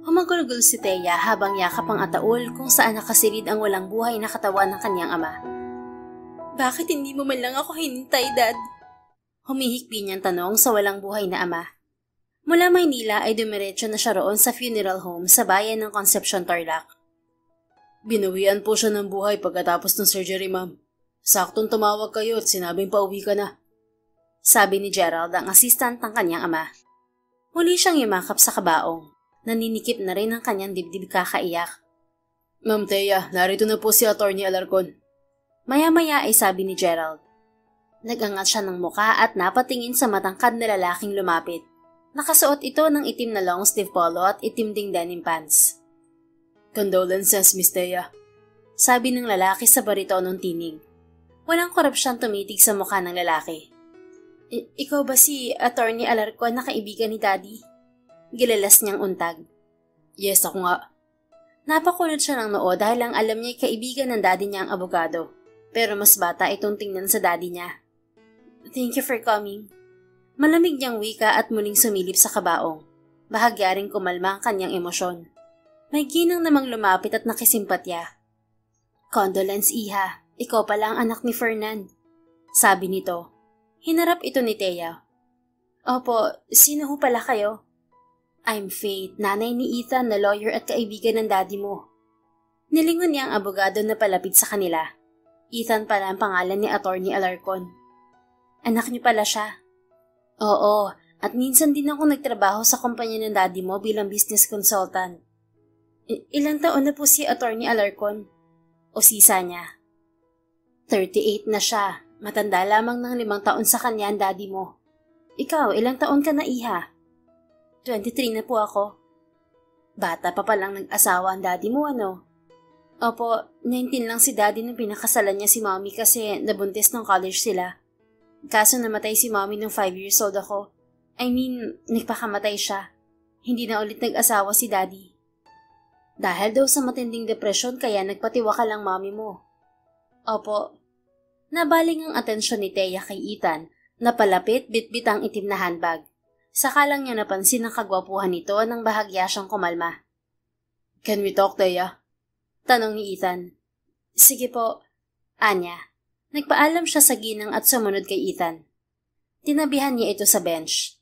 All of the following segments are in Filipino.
Humagulgol si Thea habang yakap ang ataol kung saan nakasilid ang walang buhay na katawan ng kanyang ama. Bakit hindi mo man lang ako hinintay, Dad? Humihikbi niyang tanong sa walang buhay na ama. Mula Maynila ay dumiretso na siya roon sa funeral home sa bayan ng Concepcion, Tarlac. Binawian po siya ng buhay pagkatapos ng surgery, ma'am. Saktong tumawag kayo at sinabing pauwi ka na. Sabi ni Gerald, ang assistant ng kanyang ama. Muli siyang yumakap sa kabaong. Naninikip na rin ang kanyang dibdib kakaiyak. Ma'am Thea, narito na po si Atty. Alarcon. Maya-maya ay sabi ni Gerald. Nagangat siya ng muka at napatingin sa matangkad na lalaking lumapit. Nakasuot ito ng itim na long sleeve polo at itim ding denim pants. Condolences, Miss Thea. Sabi ng lalaki sa baritonong tinig. Walang korupsyon tumitig sa mukha ng lalaki. Ikaw ba si Atty. Alarcon na kaibigan ni Daddy? Gilalas niyang untag. Yes, ako nga. Napakunod siya ng noo dahil ang alam niya kaibigan ng daddy niya ang abogado. Pero mas bata itong tingnan sa daddy niya. Thank you for coming. Malamig niyang wika at muling sumilip sa kabaong. Bahagya ring kumalma ang kanyang emosyon. May ginang namang lumapit at nakisimpatya. Condolence, Iha. Ikaw pala ang anak ni Fernan. Sabi nito. Hinarap ito ni Thea. Opo, sino ho pala kayo? I'm Faith, nanay ni Ethan na lawyer at kaibigan ng daddy mo. Nilingon niya ang abogado na palapit sa kanila. Ethan pala ang pangalan ni Atty. Alarcon. Anak niyo pala siya? Oo, at minsan din ako nagtrabaho sa kumpanya ng daddy mo bilang business consultant. Ilang taon na po si Atty. Alarcon? O sisa niya? 38 na siya. Matanda lamang ng 5 taon sa kanya ang daddy mo. Ikaw, ilang taon ka na, Iha? 23 na po ako. Bata pa palang nag-asawa ang daddy mo, ano? Opo, 19 lang si daddy nung pinakasalan niya si mommy kasi nabuntis ng college sila. Kaso namatay si mommy nung 5 years old ako. I mean, nagpakamatay siya. Hindi na ulit nag-asawa si daddy. Dahil daw sa matinding depresyon kaya nagpatiwaka lang mommy mo. Opo. Nabaling ang atensyon ni Thea kay Ethan na palapit bitbit ang itim na handbag. Saka lang niya napansin ang kagwapuhan nito nang bahagya siyang kumalma. Can we talk, Thea? Tanong ni Ethan. Sige po. Anya. Nagpaalam siya sa ginang at sumunod kay Ethan. Tinabihan niya ito sa bench.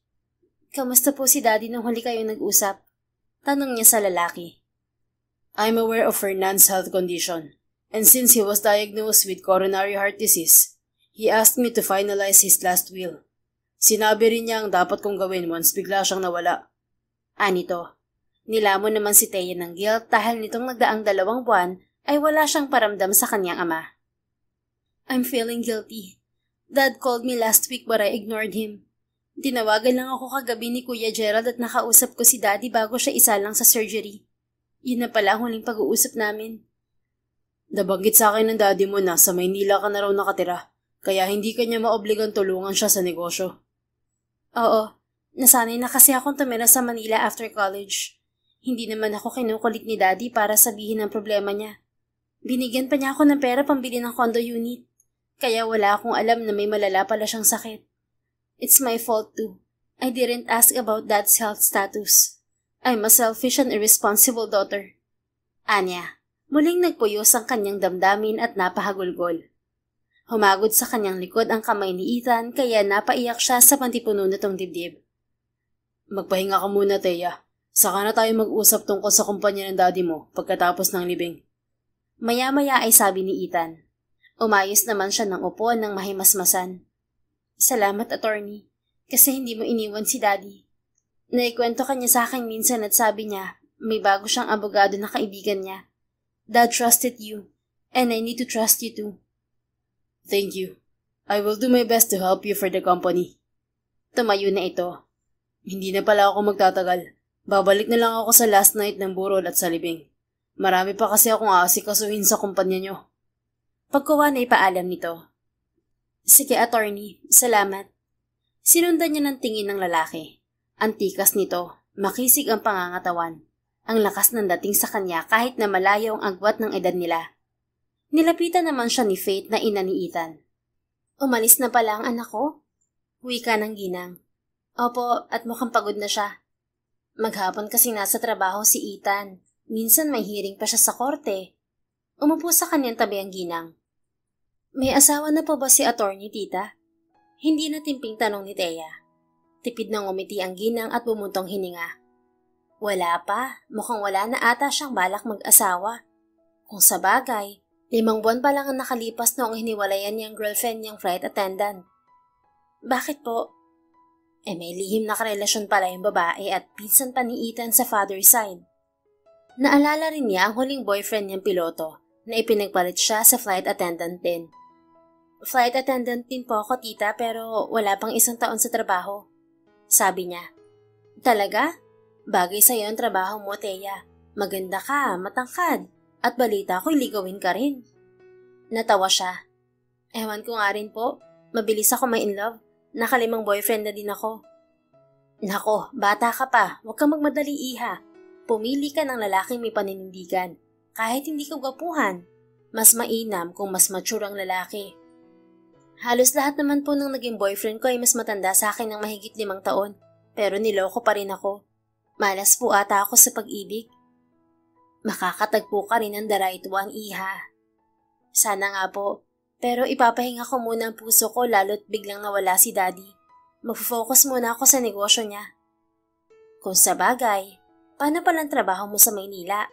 Kamusta po si Daddy nung huli kayong nag-usap? Tanong niya sa lalaki. I'm aware of Fernand's health condition, and since he was diagnosed with coronary heart disease, he asked me to finalize his last will. Sinabi rin niya ang dapat kong gawin once bigla siyang nawala. Anito, nilamon naman si Thea ng guilt dahil nitong nagdaang 2 buwan ay wala siyang paramdam sa kanyang ama. I'm feeling guilty. Dad called me last week but I ignored him. Tinawagan lang ako kagabi ni Kuya Gerald at nakausap ko si Daddy bago siya isalang sa surgery. Yun na pala ang huling pag-uusap namin. Nabanggit sa akin ng daddy mo na sa Maynila ka na raw nakatira, kaya hindi ka niya maobligang tulungan siya sa negosyo. Oo, nasanay na kasi akong tumira sa Manila after college. Hindi naman ako kinukulit ni Daddy para sabihin ang problema niya. Binigyan pa niya ako ng pera pambili ng condo unit. Kaya wala akong alam na may malala pala siyang sakit. It's my fault too. I didn't ask about Dad's health status. I'm a selfish and irresponsible daughter. Anya, muling nagpuyos ang kanyang damdamin at napahagulgol. Humagod sa kanyang likod ang kamay ni Ethan kaya napaiyak siya sa pantipuno nitong dibdib. Magpahinga ka muna, Thea. Saka na tayo mag-usap tungkol sa kumpanya ng daddy mo pagkatapos ng libing. Maya-maya ay sabi ni Ethan. Umayos naman siya ng upo ng mahimasmasan. Salamat, attorney, kasi hindi mo iniwan si daddy. Naikwento ka niya sa akin minsan at sabi niya may bago siyang abogado na kaibigan niya. Dad trusted you, and I need to trust you too. Thank you. I will do my best to help you for the company. Tumayo na ito. Hindi na pala ako magtatagal. Babalik na lang ako sa last night ng burol at sa libing. Marami pa kasi akong aasikasuhin sa kumpanya nyo. Pagkuha na ipaalam nito. Sige, attorney. Salamat. Sinundan niya ng tingin ng lalaki. Antikas nito. Makisig ang pangangatawan. Ang lakas ng dating sa kanya kahit na malayo ang agwat ng edad nila. Nilapitan naman siya ni Faith na ina ni Ethan. Umalis na pala ang anak ko? Wika ng ginang. Opo, at mukhang pagod na siya. Maghapon kasi nasa trabaho si Ethan. Minsan may hearing pa siya sa korte. Umupo sa kanyang tabi ang ginang. May asawa na po ba si attorney, tita? Hindi na timping tanong ni Thea. Tipid nang umiti ang ginang at bumuntong hininga. Wala pa, mukhang wala na ata siyang balak mag-asawa. Kung sa bagay, 5 buwan pa lang ang nakalipas noong hiniwalayan niyang girlfriend niyang flight attendant. Bakit po? May lihim na karelasyon pala yung babae at pinsan pa ni Ethan sa father's side. Naalala rin niya ang huling boyfriend niyang piloto na ipinagpalit siya sa flight attendant din. Flight attendant din po ako, tita, pero wala pang 1 taon sa trabaho. Sabi niya. Talaga? Bagay sa'yo ang trabaho mo, Thea. Maganda ka, matangkad, at balita ko'y ligawin ka rin. Natawa siya. Ewan ko nga rin po, mabilis ako ma-in love. Naka5 boyfriend na din ako. Nako, bata ka pa, huwag kang magmadali, iha. Pumili ka ng lalaking may paninindigan. Kahit hindi ka gwapuhan, mas mainam kung mas mature ang lalaki. Halos lahat naman po ng naging boyfriend ko ay mas matanda sa akin ng mahigit 5 taon, pero niloko pa rin ako. Malas po ata ako sa pag-ibig. Makakatagpo ka rin ng the right one, iha. Sana nga po, pero ipapahinga ko muna ang puso ko lalo't biglang nawala si daddy. Mag-focus muna ako sa negosyo niya. Kung sa bagay, paano palang trabaho mo sa Maynila?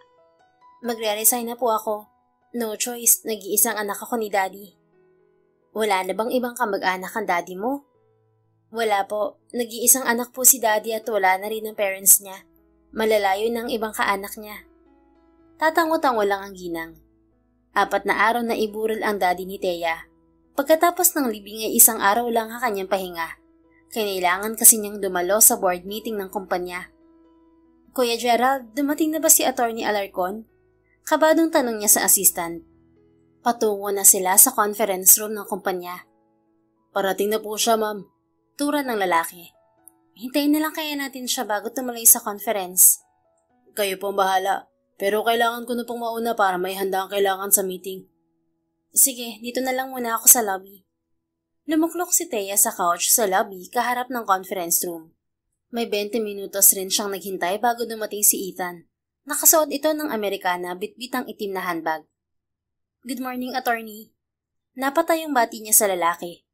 Magre-resign na po ako. No choice, nag-iisang anak ako ni daddy. Wala na bang ibang kamag-anak ang daddy mo? Wala po, nag-iisang anak po si daddy at wala na rin ang parents niya. Malalayo ng ibang kaanak niya. Tatango-tango lang ang ginang. 4 na araw na iburol ang daddy ni Thea. Pagkatapos ng libing ay 1 araw lang ang kanyang pahinga. Kailangan kasi niyang dumalo sa board meeting ng kumpanya. Kuya Gerald, dumating na ba si Attorney Alarcon? Kabadong tanong niya sa assistant. Patungo na sila sa conference room ng kumpanya. Parating na po siya, ma'am. Tura ng lalaki. Hintayin na lang kaya natin siya bago tumuloy sa conference. Kayo pong bahala. Pero kailangan ko na pong mauna para may handa ang kailangan sa meeting. Sige, dito na lang muna ako sa lobby. Lumuklok si Thea sa couch sa lobby kaharap ng conference room. May 20 minutos rin siyang naghintay bago dumating si Ethan. Nakasuot ito ng Amerikana bitbit ang itim na handbag. Good morning, attorney. Napatay ang bati niya sa lalaki.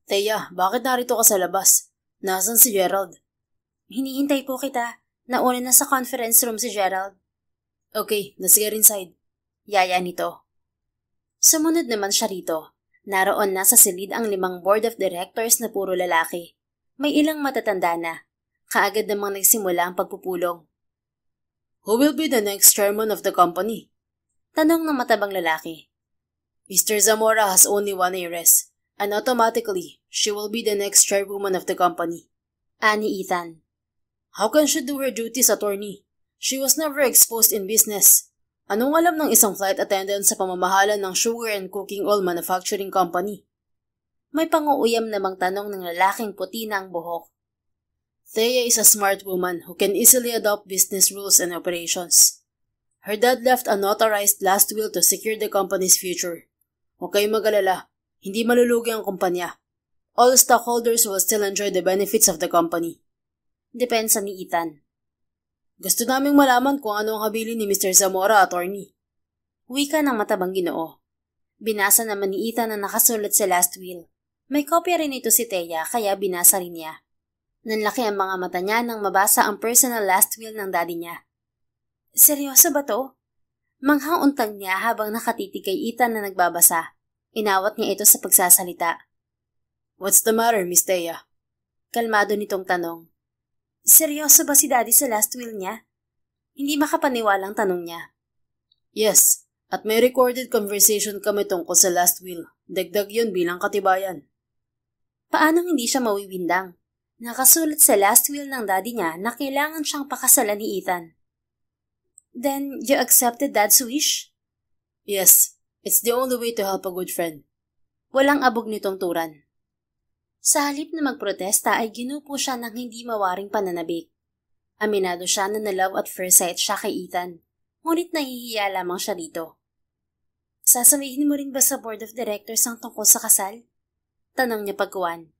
Thea, bakit narito ka sa labas? Nasaan si Gerald? Hinihintay po kita. Nauna na sa conference room si Gerald. Okay, let's get inside. Yaya nito. Sumunod naman siya rito. Naroon na sa silid ang 5 board of directors na puro lalaki. May ilang matatanda na. Kaagad namang nagsimula ang pagpupulong. Who will be the next chairman of the company? Tanong ng matabang lalaki. Mr. Zamora has only 1 heiress, and automatically, she will be the next chairwoman of the company. Ani Ethan. How can she do her duties, attorney? She was never exposed in business. Anong alam ng isang flight attendant sa pamamahala ng sugar and cooking oil manufacturing company? May panguuyam namang tanong ng lalaking puti na ang buhok. Thea is a smart woman who can easily adopt business rules and operations. Her dad left a notarized last will to secure the company's future. Huwag kayong mag-alala, hindi malulugi ang kumpanya. All stockholders will still enjoy the benefits of the company. Depensa ni Ethan. Gusto naming malaman kung ano ang habilin ni Mr. Zamora, attorney. Wika ng matabang Ginoo. Binasa naman ni Ethan ang nakasulat sa last will. May kopya rin ito si Thea kaya binasa rin niya. Nanlaki ang mga mata niya nang mabasa ang personal last will ng daddy niya. Seryoso ba to? Manghang-untang niya habang nakatitig kay Ethan na nagbabasa. Inawat niya ito sa pagsasalita. What's the matter, Miss Thea? Kalmado nitong tanong. Seryoso ba si daddy sa last will niya? Hindi makapaniwalang tanong niya. Yes, at may recorded conversation kami tungkol sa last will. Dagdag yun bilang katibayan. Paano hindi siya mawiwindang? Nakasulat sa last will ng daddy niya na kailangan siyang pakasalan ni Ethan. Then, you accepted Dad's wish? Yes, it's the only way to help a good friend. Walang abog nitong turan. Sa halip na magprotesta ay ginupo siya ng hindi mawaring pananabik. Aminado siya na na-love at first sight siya kay Ethan, ngunit nahihiya lamang siya rito. Sasabihin mo rin ba sa board of directors ang tungkol sa kasal? Tanong niya pagkuwan.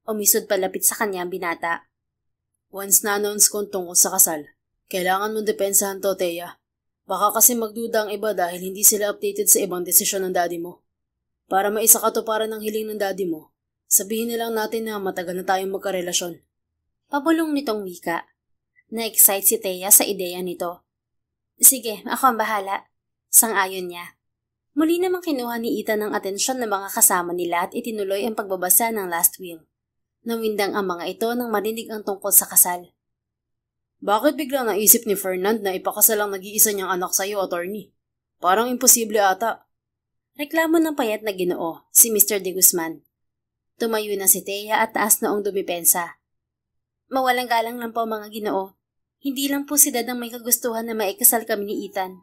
Umisod palapit sa kanya ang binata. Once na-announce ko tungkol sa kasal, kailangan mong depensahan to, Thea. Baka kasi magduda ang iba dahil hindi sila updated sa ibang desisyon ng daddy mo. Para maisakatuparan ng hiling ng daddy mo, sabihin nilang natin na matagal na tayong magkarelasyon. Pabulong nitong wika. Na-excite si Thea sa ideya nito. Sige, ako ang bahala. Sang-ayon niya. Muli namang kinuha ni Ethan ang atensyon ng mga kasama nila at itinuloy ang pagbabasa ng last will. Nawindang ang mga ito nang marinig ang tungkol sa kasal. Bakit biglang naisip ni Fernand na ipakasal ang nag-iisa niyang anak sa iyo, attorney? Parang imposible ata. Reklamo ng payat na Ginoo, si Mr. De Guzman. Tumayo na si Thea at taas noong dumipensa. Mawalang galang lang po mga Ginoo. Hindi lang po si Dad ang may kagustuhan na maikasal kami ni Ethan.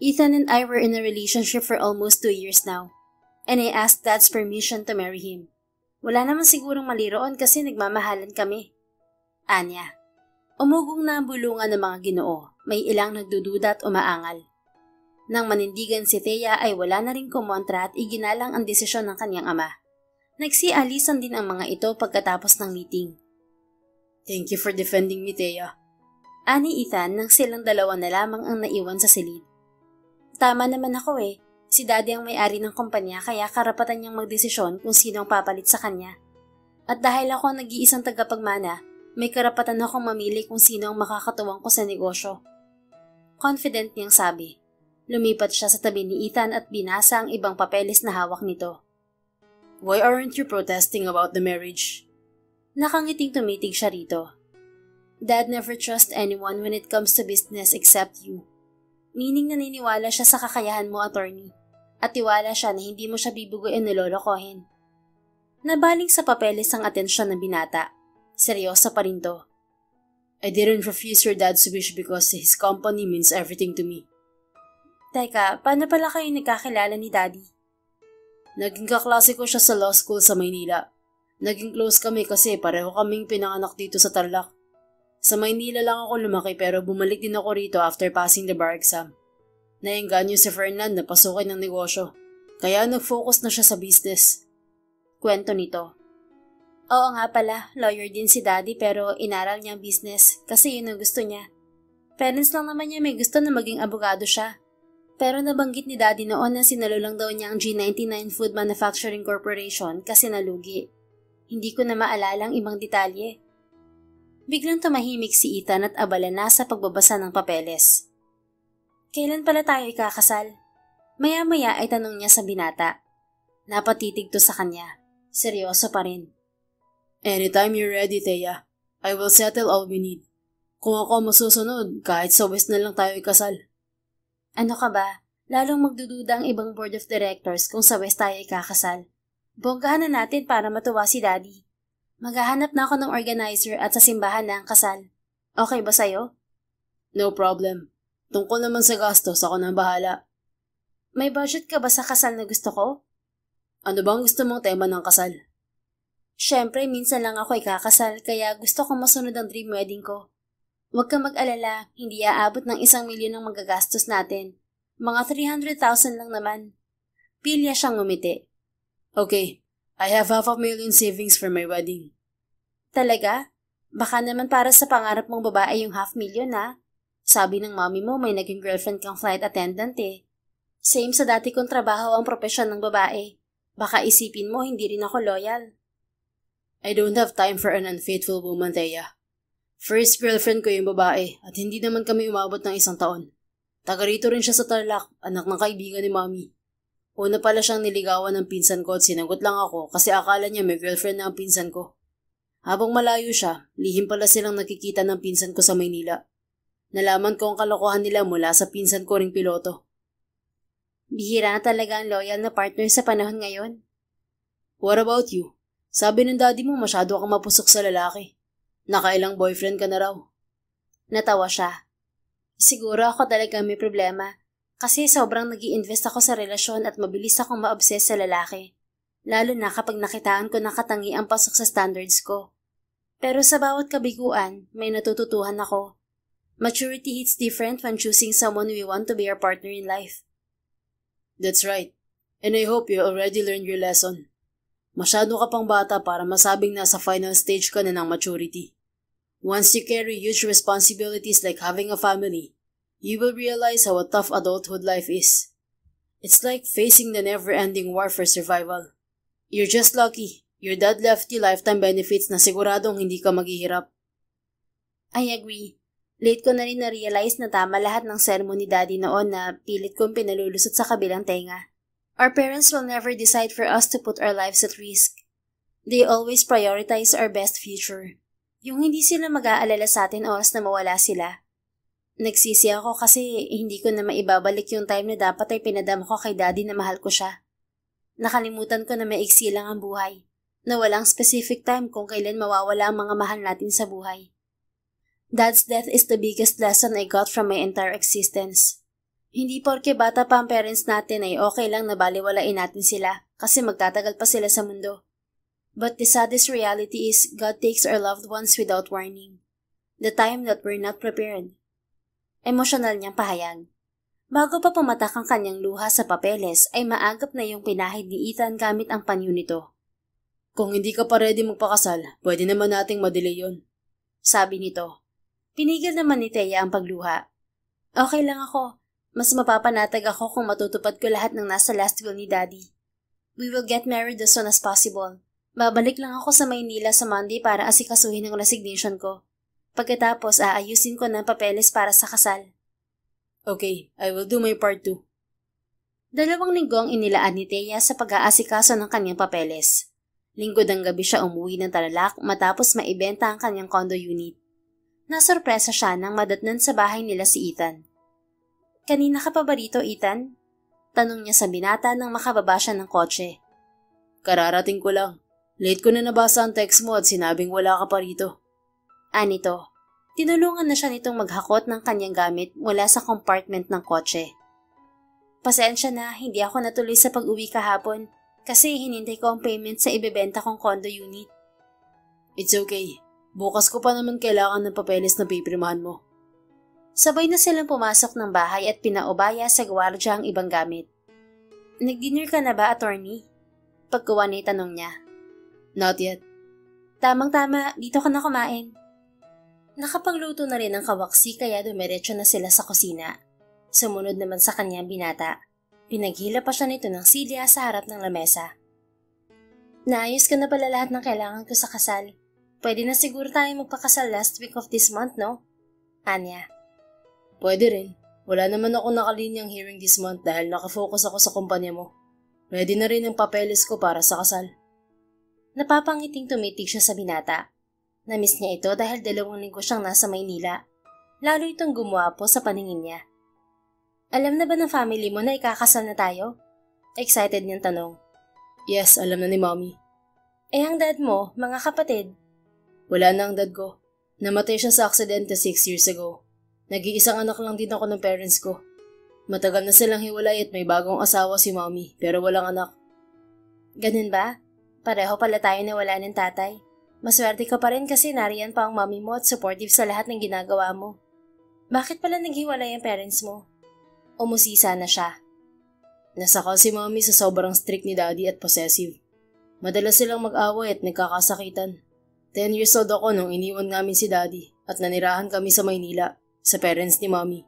Ethan and I were in a relationship for almost 2 years now, and I asked Dad's permission to marry him. Wala naman sigurong mali roon kasi nagmamahalan kami. Anya. Umugong na ang bulungan ng mga Ginoo, may ilang nagdududa at umaangal. Nang manindigan si Thea ay wala na rin kumontra at iginalang ang desisyon ng kanyang ama. Nagsialisan din ang mga ito pagkatapos ng meeting. Thank you for defending me, Thea. Ani Ethan nang silang dalawa na lamang ang naiwan sa silid. Tama naman ako eh. Si Daddy ang may-ari ng kumpanya kaya karapatan niyang magdesisyon kung sino ang papalit sa kanya. At dahil ako ang nag-iisang tagapagmana, may karapatan akong mamili kung sino ang makakatuwang ko sa negosyo. Confident niyang sabi. Lumipat siya sa tabi ni Ethan at binasa ang ibang papeles na hawak nito. Why aren't you protesting about the marriage? Nakangiting tumitig siya rito. Dad never trust anyone when it comes to business except you. Meaning naniniwala siya sa kakayahan mo, attorney. At tiwala siya na hindi mo siya bibuguin o lolokohin. Nabaling sa papeles ang atensyon ng binata. Seryoso pa rin to. I didn't refuse your dad's wish because his company means everything to me. Teka, paano pala kayo nagkakilala ni Daddy? Naging kaklase ko siya sa law school sa Maynila. Naging close kami kasi pareho kaming pinanganak dito sa Tarlac. Sa Maynila lang ako lumaki pero bumalik din ako rito after passing the bar exam. Naengganyo si Fernand na pasukin ng negosyo, kaya nag-focus na siya sa business. Kwento nito. Oo nga pala, lawyer din si Daddy pero inaral niya ang business kasi yun ang gusto niya. Parents lang naman niya may gusto na maging abogado siya. Pero nabanggit ni Daddy noon na sinalo lang daw niya ang G99 Food Manufacturing Corporation kasi nalugi. Hindi ko na maalala ang ibang detalye. Biglang tumahimik si Ethan at abala na sa pagbabasa ng papeles. Kailan pala tayo ikakasal? Maya-maya ay tanong niya sa binata. Napatitig to sa kanya. Seryoso pa rin. Anytime you're ready, Thea. I will settle all we need. Kung ako masusunod, kahit sa West na lang tayo ikasal. Ano ka ba? Lalong magdududa ang ibang board of directors kung sa West tayo ikakasal. Bonggahan na natin para matuwa si Daddy. Maghahanap na ako ng organizer at sa simbahan na ang kasal. Okay ba sa'yo? No problem. Tungkol naman sa gastos, ako na bahala. May budget ka ba sa kasal na gusto ko? Ano bang gusto mong tema ng kasal? Siyempre, minsan lang ako ikakasal kaya gusto kong masunod ang dream wedding ko. Huwag kang mag-alala, hindi aabot ng 1 milyon ang magagastos natin. Mga 300,000 lang naman. Pilya siyang ngumiti. Okay, I have 500,000 savings for my wedding. Talaga? Baka naman para sa pangarap mong babae yung 500,000 ha? Sabi ng mami mo may naging girlfriend kang flight attendant eh. Same sa dati kong trabaho ang propesyon ng babae. Baka isipin mo hindi rin ako loyal. I don't have time for an unfaithful woman, Thea. First girlfriend ko yung babae at hindi naman kami umabot ng 1 taon. Taga rito rin siya sa Tarlac, anak ng kaibigan ni mami. Una pala siyang niligawan ng pinsan ko at sinagot lang ako kasi akala niya may girlfriend na ang pinsan ko. Habang malayo siya, lihim pala silang nakikita ng pinsan ko sa Maynila. Nalaman ko ang kalokohan nila mula sa pinsan ko ring piloto. Bihira na talaga ang loyal na partner sa panahon ngayon. What about you? Sabi ng daddy mo masyado kang mapusok sa lalaki. Nakailang boyfriend ka na raw. Natawa siya. Siguro ako talaga may problema kasi sobrang nag-i-invest ako sa relasyon at mabilis akong ma-obsess sa lalaki. Lalo na kapag nakitaan ko na katangi ang pasok sa standards ko. Pero sa bawat kabiguan, may natututuhan ako. Maturity hits different when choosing someone we want to be our partner in life. That's right. And I hope you already learned your lesson. Masyado ka pang bata para masabing nasa final stage ka na ng maturity. Once you carry huge responsibilities like having a family, you will realize how a tough adulthood life is. It's like facing the never-ending war for survival. You're just lucky. Your dad left you lifetime benefits na siguradong hindi ka maghihirap. I agree. Late ko na rin na-realize na tama lahat ng sermon ni Daddy noon na pilit kong pinalulusot sa kabilang tenga. Our parents will never decide for us to put our lives at risk. They always prioritize our best future. Yung hindi sila mag-aalala sa atin oras na mawala sila. Nagsisi ako kasi hindi ko na maibabalik yung time na dapat ay pinadama ko kay Daddy na mahal ko siya. Nakalimutan ko na maiksi lang ang buhay, na walang specific time kung kailan mawawala ang mga mahal natin sa buhay. Dad's death is the biggest lesson I got from my entire existence. Hindi porke bata pa ang parents natin ay okay lang na baliwalain natin sila kasi magtatagal pa sila sa mundo. But the saddest reality is God takes our loved ones without warning. The time that we're not prepared. Emosyonal niyang pahayag. Bago pa pumatak ang kanyang luha sa papeles ay maagap na yung pinahid ni Ethan gamit ang panyo nito. Kung hindi ka pa ready magpakasal, pwede naman nating madelay yun. Sabi nito. Pinigil naman ni Thea ang pagluha. Okay lang ako. Mas mapapanatag ako kung matutupad ko lahat ng nasa last will ni Daddy. We will get married as soon as possible. Babalik lang ako sa Maynila sa Monday para asikasuhin ang resignation ko. Pagkatapos, aayusin ko ng papeles para sa kasal. Okay, I will do my part too. 2 linggo ang inilaan ni Thea sa pag-aasikaso ng kanyang papeles. Linggo ng gabi siya umuwi ng Tarlac matapos maibenta ang kanyang condo unit. Nasurpresa siya nang madatnan sa bahay nila si Ethan. Kanina ka pa ba rito, Ethan? Tanong niya sa binata nang makababa siya ng kotse. Kararating ko lang. Late ko na nabasa ang text mo at sinabing wala ka pa rito. Anito, tinulungan na siya nitong maghakot ng kanyang gamit mula sa compartment ng kotse. Pasensya na, hindi ako natuloy sa pag-uwi kahapon kasi hinintay ko ang payment sa ibebenta kong condo unit. It's okay. Bukas ko pa naman kailangan ng papeles na pipirmahan mo. Sabay na silang pumasok ng bahay at pinaubaya sa gwardya ang ibang gamit. Nag-dinner ka na ba, attorney? Pagkuha na itanong niya. Not yet. Tamang-tama, dito ka na kumain. Nakapagluto na rin ang kawaksi kaya dumiretso na sila sa kusina. Sumunod naman sa kanyang binata. Pinaghila pa siya nito ng silya sa harap ng lamesa. Naayos ka na pala lahat ng kailangan ko sa kasal. Pwede na siguro tayo magpakasal last week of this month, no? Anya. Pwede rin. Wala naman ako nakalinyang hearing this month dahil nakafocus ako sa kumpanya mo. Ready na rin ang papeles ko para sa kasal. Napapangiting tumitig siya sa binata. Namiss niya ito dahil 2 linggo siyang nasa Maynila. Lalo itong gumwapo sa paningin niya. Alam na ba ng family mo na ikakasal na tayo? Excited niyang tanong. Yes, alam na ni Mommy. Eh ang dad mo, mga kapatid? Wala na ang dad ko. Namatay siya sa aksidente 6 years ago. Nag-iisang anak lang din ako ng parents ko. Matagal na silang hiwalay at may bagong asawa si Mommy pero walang anak. Ganun ba? Pareho pala tayo na wala ng tatay. Maswerte ka pa rin kasi nariyan pa ang mommy mo at supportive sa lahat ng ginagawa mo. Bakit pala naghiwalay ang parents mo? Umusisa na siya. Nasakal si Mommy sa sobrang strict ni Daddy at possessive. Madalas silang mag-away at nagkakasakitan. 10 years old ako nung iniwan namin si Daddy at nanirahan kami sa Maynila, sa parents ni Mommy.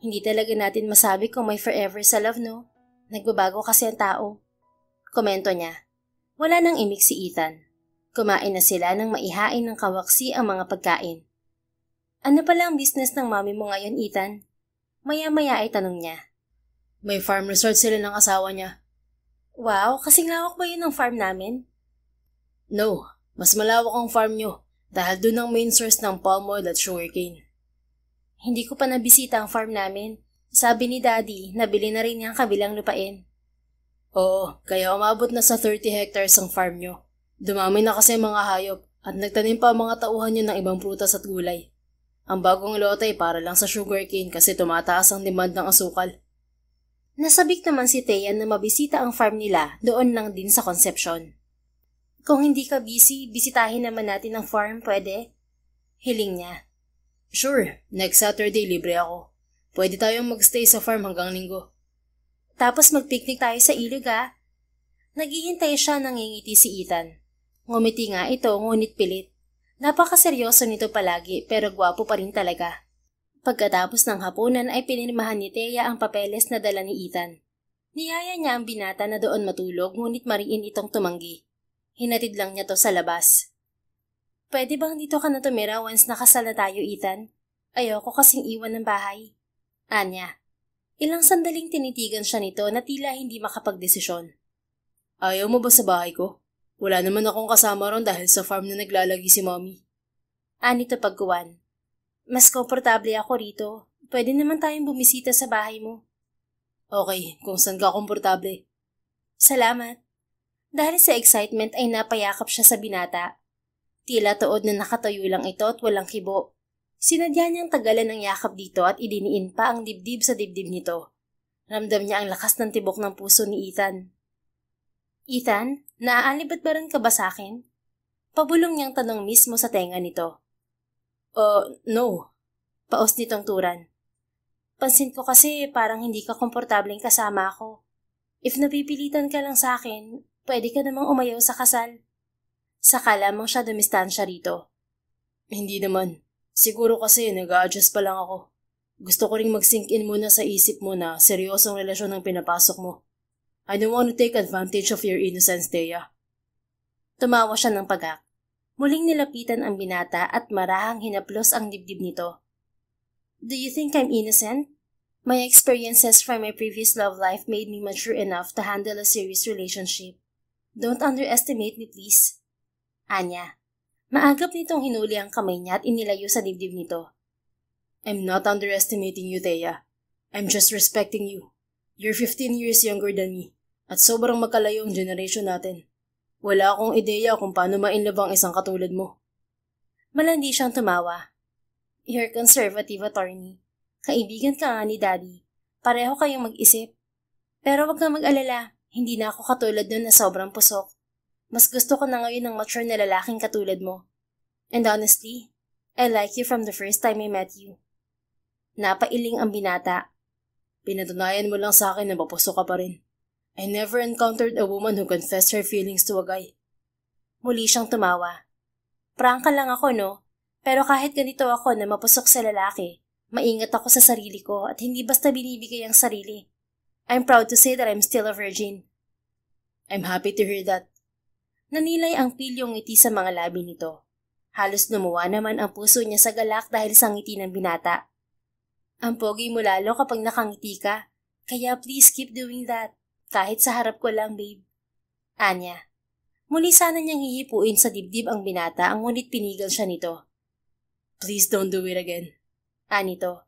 Hindi talaga natin masabi kung may forever sa love, no? Nagbabago kasi ang tao. Komento niya. Wala nang imik si Ethan. Kumain na sila nang maihain ng kawaksi ang mga pagkain. Ano pala ang business ng mami mo ngayon, Ethan? Maya-maya ay tanong niya. May farm resort sila ng asawa niya. Wow, kasing lawak ba yun ng farm namin? No, mas malawak ang farm nyo dahil doon ang main source ng palm oil at sugarcane. Hindi ko pa nabisita ang farm namin. Sabi ni Daddy, nabili na rin niya ang kabilang lupain. Oo, kaya umabot na sa 30 hectares ang farm nyo. Dumami na kasi mga hayop at nagtanim pa ang mga tauhan nyo ng ibang prutas at gulay. Ang bagong lote ay para lang sa sugarcane kasi tumataas ang demand ng asukal. Nasabik naman si Thea na mabisita ang farm nila doon lang din sa Concepcion. Kung hindi ka busy, bisitahin naman natin ang farm, pwede? Hiling niya. Sure, next Saturday libre ako. Pwede tayong magstay sa farm hanggang Linggo. Tapos magpiknik tayo sa ilog ah. Naghihintay siya nangingiti si Ethan. Ngumiti nga ito ngunit pilit. Napakaseryoso nito palagi pero gwapo pa rin talaga. Pagkatapos ng hapunan ay pinirmahan ni Thea ang papeles na dala ni Ethan. Niyaya niya ang binata na doon matulog ngunit mariin itong tumanggi. Hinatid lang niya to sa labas. Pwede bang dito ka na tumira once nakasal na tayo, Ethan? Ayoko kasing iwan ng bahay. Anya. Ilang sandaling tinitigan siya nito na tila hindi makapagdesisyon. Ayaw mo ba sa bahay ko? Wala naman akong kasama ron dahil sa farm na naglalagi si Mommy. Anito pagkuwan. Mas komportable ako rito. Pwede naman tayong bumisita sa bahay mo. Okay, kung saan ka komportable. Salamat. Dahil sa excitement ay napayakap siya sa binata. Tila tuod na nakatayo lang ito at walang kibo. Sinadya niyang tagalan ng yakap dito at idiniin pa ang dibdib sa dibdib nito. Ramdam niya ang lakas ng tibok ng puso ni Ethan. Ethan, naaalibat ba rin ka ba sa akin? Pabulong niyang tanong mismo sa tenga nito. No. Paos nitong turan. Pansin ko kasi parang hindi ka komportableng kasama ako. If napipilitan ka lang sa akin, pwede ka namang umayaw sa kasal. Saka lamang siya dumistansya rito. Hindi naman. Siguro kasi nag-a-adjust pa lang ako. Gusto ko ring mag-sink in muna sa isip mo na seryosong relasyon ang pinapasok mo. I don't want to take advantage of your innocence, Thea. Tumawa siya ng pagak. Muling nilapitan ang binata at marahang hinaplos ang dibdib nito. Do you think I'm innocent? My experiences from my previous love life made me mature enough to handle a serious relationship. Don't underestimate me, please. Anya, maagap nitong hinuli ang kamay niya at inilayo sa dibdib nito. I'm not underestimating you, Thea. I'm just respecting you. You're 15 years younger than me, at sobrang magkalayo ang generation natin. Wala akong ideya kung paano ma-inlove ang isang katulad mo. Malandi siyang tumawa. You're conservative, attorney. Kaibigan ka nga ni Daddy. Pareho kayong mag-isip. Pero wag kang mag-alala, hindi na ako katulad nun na sobrang pusok. Mas gusto ko na ngayon ng mature na lalaking katulad mo. And honestly, I like you from the first time I met you. Napailing ang binata. Pinatunayan mo lang sa akin na mapuso ka pa rin. I never encountered a woman who confessed her feelings to a guy. Muli siyang tumawa. Prangka lang ako, no? Pero kahit ganito ako na mapusok sa lalaki, maingat ako sa sarili ko at hindi basta binibigay ang sarili. I'm proud to say that I'm still a virgin. I'm happy to hear that. Nanilay ang pilyong ngiti sa mga labi nito. Halos lumuwa naman ang puso niya sa galak dahil sa ngiti ng binata. Ang pogi mo lalo kapag nakangiti ka, kaya please keep doing that, kahit sa harap ko lang, babe. Anya, muli sana niyang hihipuin sa dibdib ang binata ang ngunit pinigil siya nito. Please don't do it again. Anito.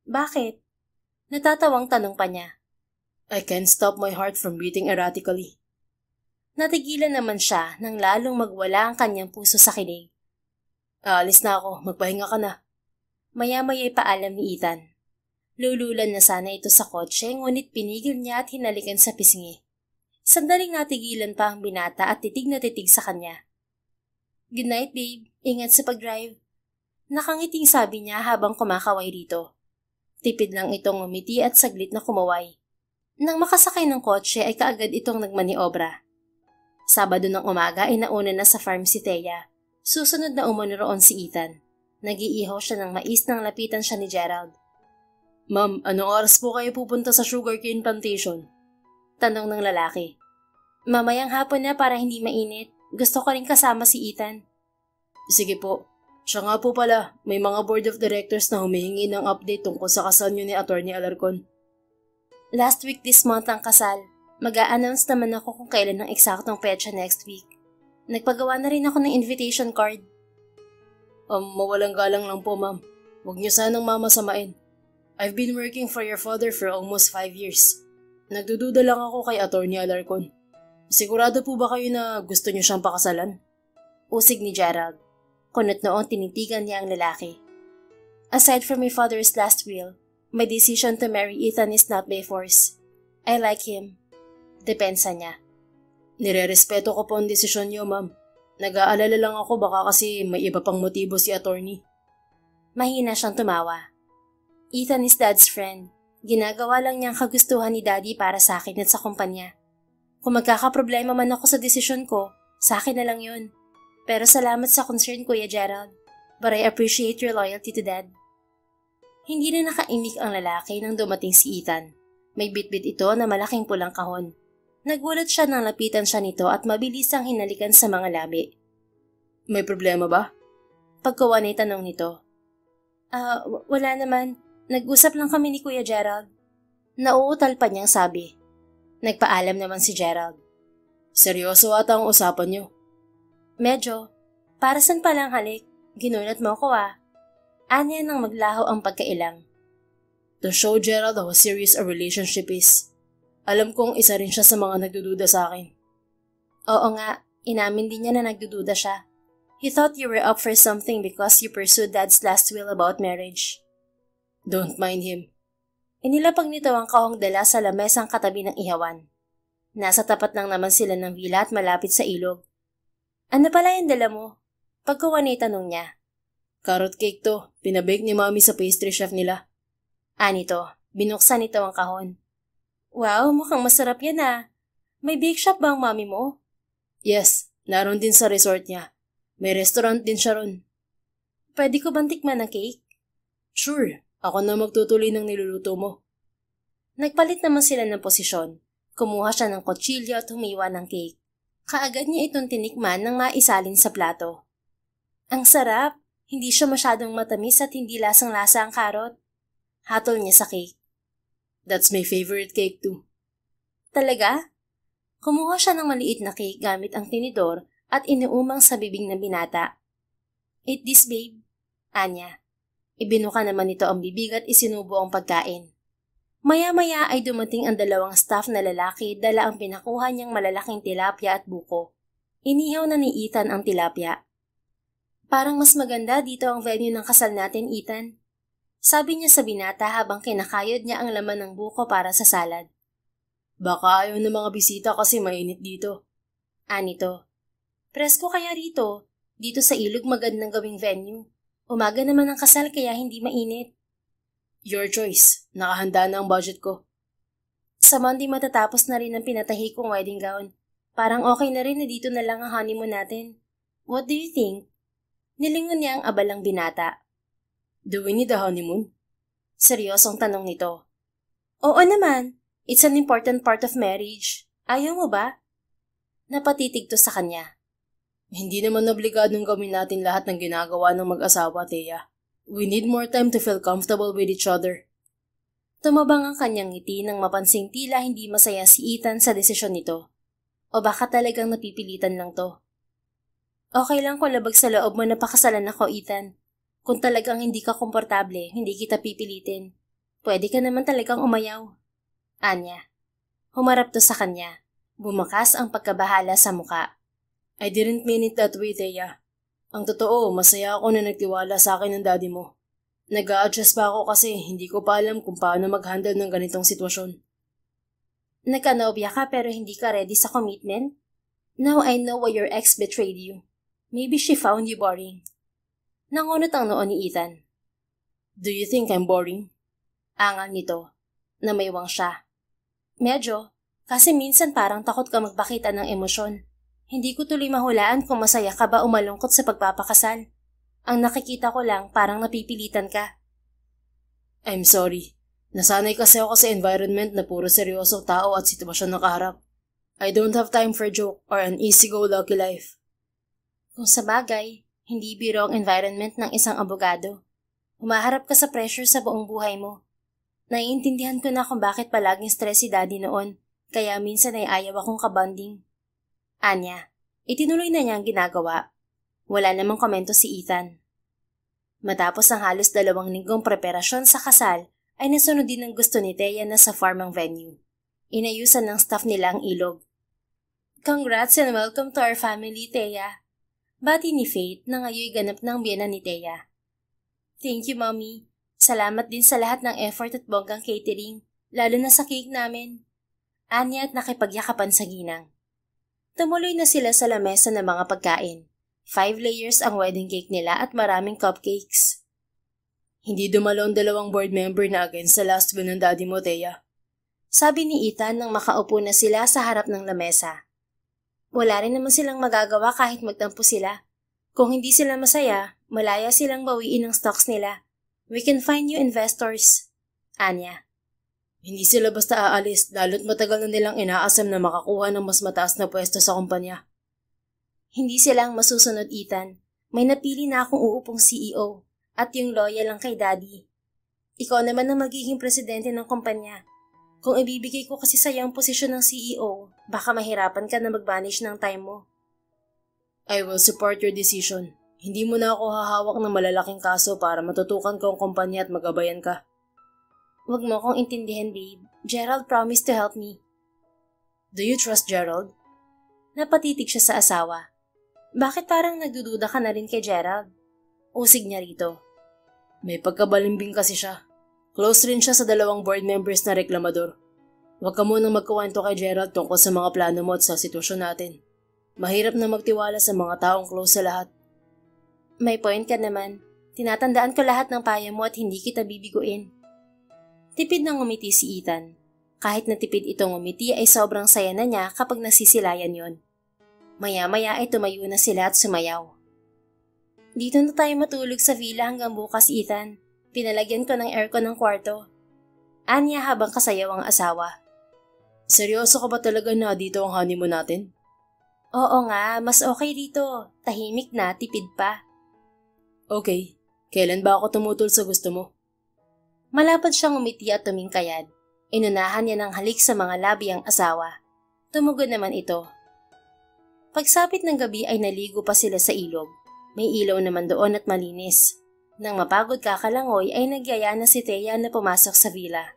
Bakit? Natatawang tanong pa niya. I can't stop my heart from beating erratically. Natigilan naman siya nang lalong magwala ang kanyang puso sa kilig. Aalis na ako, magpahinga ka na. Maya-maya'y paalam ni Ethan. Lululan na sana ito sa kotse ngunit pinigil niya at hinalikan sa pisngi. Sandaling natigilan pa ang binata at titig na titig sa kanya. Good night, babe. Ingat sa pag-drive. Nakangiting sabi niya habang kumakaway rito. Tipid lang itong umiti at saglit na kumaway. Nang makasakay ng kotse ay kaagad itong nagmaniobra. Sabado ng umaga ay nauna na sa farm si Thea. Susunod na umano roon si Ethan. Nag-iihaw siya ng mais nang lapitan siya ni Gerald. Ma'am, anong oras po kayo pupunta sa sugarcane plantation? Tanong ng lalaki. Mamayang hapon na para hindi mainit. Gusto ko rin kasama si Ethan. Sige po. Siya nga po pala, may mga board of directors na humihingi ng update tungkol sa kasal niyo ni Atty. Alarcon. Last week this month ang kasal. Mag-a-announce naman ako kung kailan ang eksaktong petsa next week. Nagpagawa na rin ako ng invitation card. Mawalang galang lang po, ma'am. Huwag niyo sanang mamasamain. I've been working for your father for almost 5 years. Nagdududa lang ako kay Atty. Alarcon. Sigurado po ba kayo na gusto niyo siyang pakasalan? Usig ni Gerald. Kunot noong tinitigan niya ang lalaki. Aside from my father's last will, my decision to marry Ethan is not by force. I like him. Depensa niya. Nire-respeto ko po ang desisyon niyo, ma'am. Nag-aalala lang ako baka kasi may iba pang motibo si attorney. Mahina siyang tumawa. Ethan is Dad's friend. Ginagawa lang niyang kagustuhan ni Daddy para sa akin at sa kumpanya. Kung magkakaproblema man ako sa desisyon ko, sa akin na lang yun. Pero salamat sa concern, Kuya Gerald. But I appreciate your loyalty to Dad. Hindi na nakaimik ang lalaki nang dumating si Ethan. May bitbit ito na malaking pulang kahon. Nagulat siya nang lapitan siya nito at mabilis ang hinalikan sa mga labi. May problema ba? Pagkawan ay tanong nito. Wala naman. Nag-usap lang kami ni Kuya Gerald. Nauutal pa niyang sabi. Nagpaalam naman si Gerald. Seryoso ata ang usapan niyo. Medyo. Para saan palang halik? Ginulat mo ko Anya nang maglaho ang pagkailang. To show Gerald how serious a relationship is. Alam kong isa rin siya sa mga nagdududa sa akin. Oo nga, inamin din niya na nagdududa siya. He thought you were up for something because you pursued Dad's last will about marriage. Don't mind him. Inilapag nito ang kahong dala sa lamesang katabi ng ihawan. Nasa tapat lang naman sila ng villa at malapit sa ilog. Ano pala yung dala mo? Pagkawan ay tanong niya. Carrot cake to. Pinabake ni Mami sa pastry chef nila. Anito, binuksan nito ang kahon. Wow, mukhang masarap yan May bake shop ba ang Mami mo? Yes, naroon din sa resort niya. May restaurant din siya ron. Pwede ko bang tikman ng cake? Sure, ako na magtutuloy ng niluluto mo. Nagpalit naman sila ng posisyon. Kumuha siya ng kutsilyo at humiwa ng cake. Kaagad niya itong tinikman nang maisalin sa plato. Ang sarap! Hindi siya masyadong matamis at hindi lasang-lasa ang karot. Hatol niya sa cake. That's my favorite cake too. Talaga? Kumuha siya ng maliit na cake gamit ang tinidor at inuumang sa bibig ng binata. Eat this, babe. Anya. Ibinuka naman nito ang bibig at isinubo ang pagkain. Maya-maya ay dumating ang dalawang staff na lalaki dala ang pinakuha niyang malalaking tilapia at buko. Inihaw na ni Ethan ang tilapia. Parang mas maganda dito ang venue ng kasal natin, Ethan. Sabi niya sa binata habang kinakayod niya ang laman ng buko para sa salad. Baka ayaw ng mga bisita kasi mainit dito. Anito. Presko kaya rito. Dito sa ilog magandang gawing venue. Umaga naman ang kasal kaya hindi mainit. Your choice. Nakahanda na ang budget ko. Sa Monday matatapos na rin ang pinatahi kong wedding gown. Parang okay na rin na dito na lang ang honeymoon natin. What do you think? Nilingon niya ang abalang binata. Do we need a honeymoon? Seryosong tanong nito. Oo naman. It's an important part of marriage. Ayaw mo ba? Napatitig to sa kanya. Hindi naman obligadong gawin natin lahat ng ginagawa ng mag-asawa, Thea. We need more time to feel comfortable with each other. Tumabang ang kanyang ngiti nang mapansing tila hindi masaya si Ethan sa desisyon nito. O baka talagang napipilitan lang to. Okay lang kung labag sa loob mo na pakasalan ako, Ethan. Kung talagang hindi ka komportable, hindi kita pipilitin. Pwede ka naman talagang umayaw. Anya. Humarap to sa kanya. Bumakas ang pagkabahala sa muka. I didn't mean it that way, Thea. Ang totoo, masaya ako na nagtiwala sa akin ng daddy mo. Nag-a-adjust pa ako kasi hindi ko pa alam kung paano mag-handle ng ganitong sitwasyon. Nagkanobya ka pero hindi ka ready sa commitment? Now I know why your ex betrayed you. Maybe she found you boring. Nangunot ang noo ni Ethan. Do you think I'm boring? Angal nito. Namaywang siya. Medyo, kasi minsan parang takot ka magpakita ng emosyon. Hindi ko tuloy mahulaan kung masaya ka ba o malungkot sa pagpapakasal. Ang nakikita ko lang parang napipilitan ka. I'm sorry. Nasanay kasi ako sa environment na puro seryosong tao at sitwasyon nakaharap. I don't have time for a joke or an easy-go-lucky life. Kung sa bagay, hindi biro ang environment ng isang abogado. Humaharap ka sa pressure sa buong buhay mo. Naiintindihan ko na kung bakit palaging stress si daddy noon, kaya minsan ay ayaw akong kabanding. Anya, itinuloy na niya ang ginagawa. Wala namang komento si Ethan. Matapos ang halos 2 linggong preparasyon sa kasal, ay nasunod din ang gusto ni Thea na sa farm ang venue. Inayusan ng staff nila ang ilog. Congrats and welcome to our family, Thea. Bati ni Faith na ngayoy ganap ng biyena ni Thea. Thank you, Mommy. Salamat din sa lahat ng effort at bonggang catering, lalo na sa cake namin. Anya at nakipagyakapan sa ginang. Tumuloy na sila sa lamesa ng mga pagkain. 5 layers ang wedding cake nila at maraming cupcakes. Hindi dumalo ang 2 board member na against sa last will ng daddy mo, Thea. Sabi ni Ethan nang makaupo na sila sa harap ng lamesa. Wala rin naman silang magagawa kahit magtampo sila. Kung hindi sila masaya, malaya silang bawiin ang stocks nila. We can find new investors. Anya. Hindi sila basta aalis lalo't matagal na nilang inaasam na makakuha ng mas mataas na pwesto sa kumpanya. Hindi sila ang masusunod, Ethan. May napili na akong uupong CEO at yung loyal lang kay Daddy. Ikaw naman ang magiging presidente ng kumpanya. Kung ibibigay ko kasi sa'yo ang posisyon ng CEO, baka mahirapan ka na mag-manage ng time mo. I will support your decision. Hindi mo na ako hahawak ng malalaking kaso para matutukan ko ang kumpanya at magabayan ka. Huwag mo akong intindihan, babe. Gerald promised to help me. Do you trust Gerald? Napatitig siya sa asawa. Bakit parang nagdududa ka na rin kay Gerald? Usig niya rito. May pagkabalimbing kasi siya. Close rin siya sa 2 board members na reklamador. Huwag ka munang magkuwento kay Gerald tungkol sa mga plano mo at sa sitwasyon natin. Mahirap na magtiwala sa mga taong close sa lahat. May point ka naman. Tinatandaan ko lahat ng payo mo at hindi kita bibiguin. Tipid nang ngumiti si Ethan. Kahit na tipid itong ngumiti ay sobrang saya na niya kapag nasisilayan yon. Maya-maya ay tumayo na sila at sumayaw. Dito na tayo matulog sa villa hanggang bukas, Ethan. Pinalagyan ko ng aircon ng kwarto. Anya habang kasayaw ang asawa. Seryoso ka ba talaga na dito ang honeymoon natin? Oo nga, mas okay dito. Tahimik na, tipid pa. Okay, kailan ba ako tumutol sa gusto mo? Malapad siyang umiti at tumingkayad. Inunahan niya ng halik sa mga labi ang asawa. Tumugon naman ito. Pagsapit ng gabi ay naligo pa sila sa ilog. May ilaw naman doon at malinis. Nang mapagod kakalangoy ay nagyaya na si Thea na pumasok sa villa.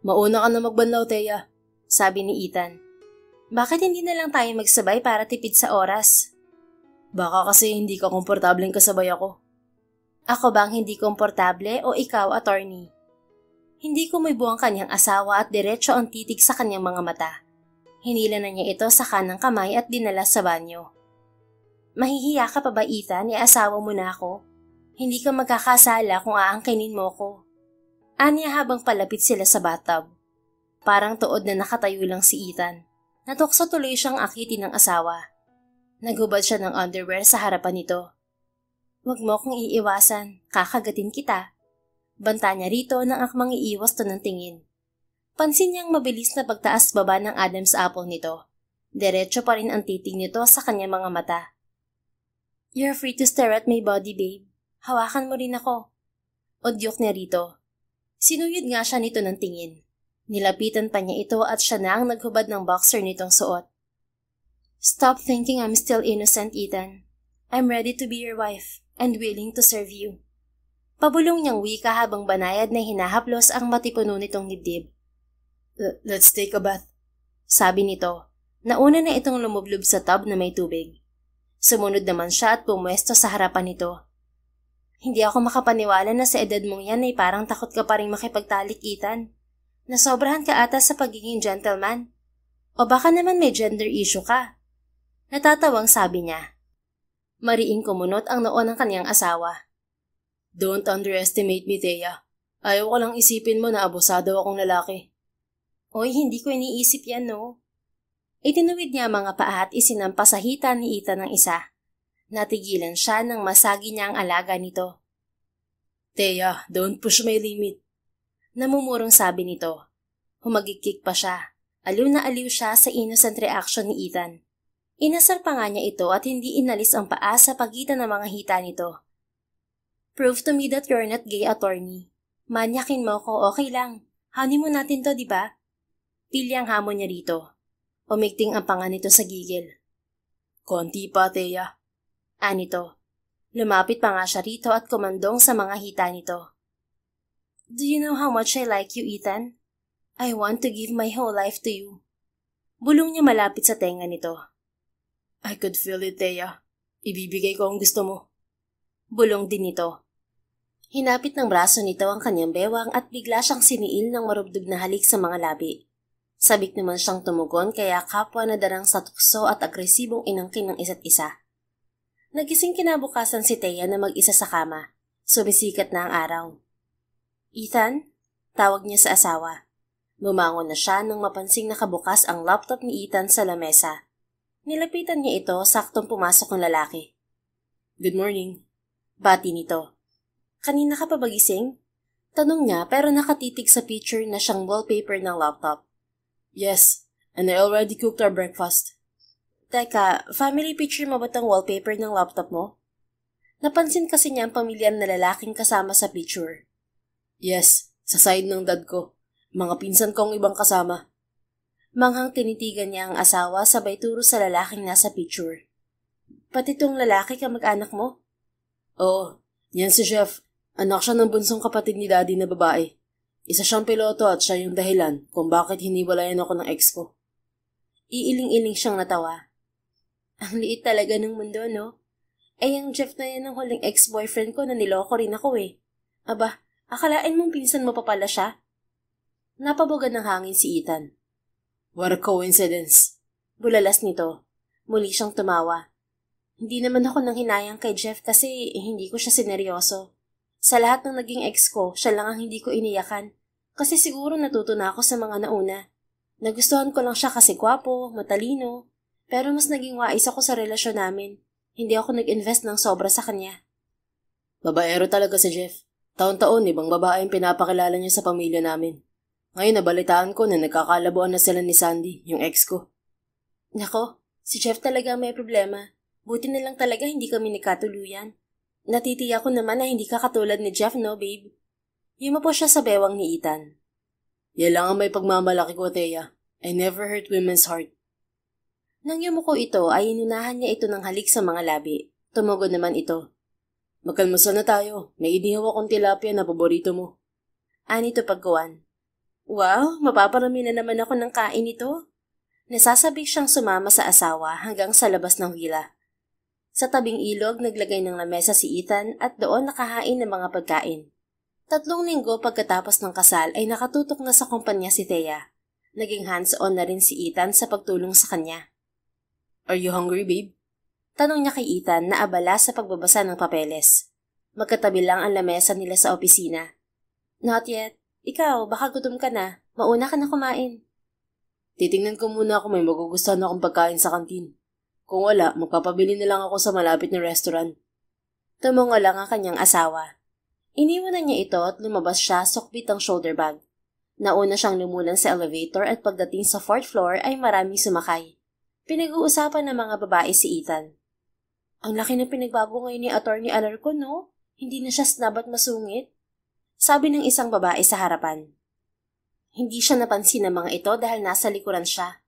Mauna ka na magbanlaw, Thea, sabi ni Ethan. Bakit hindi na lang tayo magsabay para tipid sa oras? Baka kasi hindi ka komportableng kasabay ako. Ako bang hindi komportable o ikaw, attorney? Hindi kumuibo ang kanyang asawa at diretso ang titig sa kanyang mga mata. Hinila na niya ito sa kanang kamay at dinala sa banyo. Mahihiya ka pa ba, Ethan? Asawa mo na ako. Hindi ka magkakasala kung aangkinin mo ko. Anya habang palapit sila sa bathtub. Parang tuod na nakatayo lang si Ethan. Natukso tuloy siyang akitin ng asawa. Naghubad siya ng underwear sa harapan nito. Huwag mo akong iiwasan, kakagatin kita. Banta niya rito nang akmang iiwas to ng tingin. Pansin niyang mabilis na pagtaas baba ng Adam's apple nito. Diretso pa rin ang titig nito sa kanyang mga mata. You're free to stare at my body, babe. Hawakan mo rin ako. Udyok niya rito. Sinuyod nga siya nito ng tingin. Nilapitan pa niya ito at siya na ang naghubad ng boxer nitong suot. Stop thinking I'm still innocent, Ethan. I'm ready to be your wife and willing to serve you. Pabulong niyang wika habang banayad na hinahaplos ang matipuno nitong dibdib. Let's take a bath, sabi nito. Nauna na itong lumublob sa tub na may tubig. Sumunod naman siya at pumwesto sa harapan nito. Hindi ako makapaniwala na sa edad mong yan ay parang takot ka pa rin makipagtalik, Ethan. Nasobrahan ka ata sa pagiging gentleman. O baka naman may gender issue ka. Natatawang sabi niya. Mariing kumunot ang noo ng kanyang asawa. Don't underestimate me, Thea. Ayaw ko lang isipin mo na abusado akong lalaki. Oy, hindi ko iniisip yan, no? Itinuwid niya mga paa at isinampa sa hita ni Ethan ng isa. Natigilan siya nang masagi niya ang alaga nito. Thea, don't push my limit. Namumurong sabi nito. Humagikik pa siya. Aliw na aliw siya sa innocent reaction ni Ethan. Inasar pa nga niya ito at hindi inalis ang paa sa pagitan ng mga hita nito. Prove to me that you're not gay, attorney. Manyakin mo ko, okay lang. Honeymoon natin to, di ba? Pilyang hamon niya rito. Umigting ang panga nito sa gigil. Konti pa, Thea. Anito. Lumapit pa nga siya rito at kumandong sa mga hita nito. Do you know how much I like you, Ethan? I want to give my whole life to you. Bulong niya malapit sa tenga nito. I could feel it, Thea. Ibibigay ko ang gusto mo. Bulong din nito. Hinapit ng braso nito ang kanyang bewang at bigla siyang siniil ng marubdog na halik sa mga labi. Sabik naman siyang tumugon kaya kapwa na darang sa tukso at agresibong inangkin ng isa't isa. Nagising kinabukasan si Thea na mag-isa sa kama. Sumisikat na ang araw. Ethan? Tawag niya sa asawa. Bumangon na siya nang mapansing nakabukas ang laptop ni Ethan sa lamesa. Nilapitan niya ito saktong pumasok ang lalaki. Good morning. Bati nito. Kanina ka pa ba gising? Tanong niya pero nakatitig sa picture na siyang wallpaper ng laptop. Yes, and I already cooked our breakfast. Teka, family picture mo ba tong wallpaper ng laptop mo? Napansin kasi niya ang pamilyar na lalaking kasama sa picture. Yes, sa side ng dad ko. Mga pinsan kong ibang kasama. Manghang tinitigan niya ang asawa sabay turo sa lalaking nasa picture. Pati tong lalaki kamag-anak mo? Oo, yan si Jeff. Anak siya ng bunsong kapatid ni daddy na babae. Isa siyang piloto at siya yung dahilan kung bakit hiniwalayan ako ng ex ko. Iiling-iling siyang natawa. Ang liit talaga ng mundo, no? Yung Jeff na yan ang huling ex-boyfriend ko na niloko rin ako eh. Aba, akalain mong pinsan mo pa pala siya? Napabugan ng hangin si Ethan. What a coincidence. Bulalas nito. Muli siyang tumawa. Hindi naman ako nang hinayang kay Jeff kasi hindi ko siya sineryoso. Sa lahat ng naging ex ko, siya lang ang hindi ko iniyakan. Kasi siguro natuto na ako sa mga nauna. Nagustuhan ko lang siya kasi gwapo, matalino. Pero mas naging wais ako sa relasyon namin. Hindi ako nag-invest ng sobra sa kanya. Babaero talaga si Jeff. Taon-taon, ibang babae ang pinapakilala niya sa pamilya namin. Ngayon nabalitaan ko na nagkakalabuan na sila ni Sandy, yung ex ko. Nako, si Jeff talaga may problema. Buti na lang talaga hindi kami nagkatuluyan. Natitiyak ko naman na hindi ka katulad ni Jeff, no, babe? Yumapo siya sa bewang ni Ethan. Yan lang ang may pagmamalaki ko, Thea. I never hurt women's heart. Nang yumuko ito ay inunahan niya ito ng halik sa mga labi. Tumugod naman ito. Magkalmasal na tayo. May inihaw akong tilapia na paborito mo. Anito pagkuwan. Wow, mapaparami na naman ako ng kain ito. Nasasabik siyang sumama sa asawa hanggang sa labas ng villa. Sa tabing ilog, naglagay ng lamesa si Ethan at doon nakahain ng mga pagkain. 3 linggo pagkatapos ng kasal ay nakatutok na sa kumpanya si Thea. Naging hands-on na rin si Ethan sa pagtulong sa kanya. Are you hungry, babe? Tanong niya kay Ethan na abala sa pagbabasa ng papeles. Magkatabi lang ang lamesa nila sa opisina. Not yet. Ikaw, baka gutom ka na. Mauna ka na kumain. Titingnan ko muna kung may magugustuhan akong pagkain sa kantin. Kung wala, magpapabili na lang ako sa malapit na restaurant. Tumungo lang ang kanyang asawa. Iniwanan niya ito at lumabas siya sukbit ang shoulder bag. Nauna siyang lumulan sa elevator at pagdating sa 4th floor ay maraming sumakay. Pinag-uusapan ng mga babae si Ethan. Ang laki ng pinagbago ngayon ni Atty. Alarcon, no? Hindi na siya snub at masungit. Sabi ng isang babae sa harapan. Hindi siya napansin ng mga ito dahil nasa likuran siya.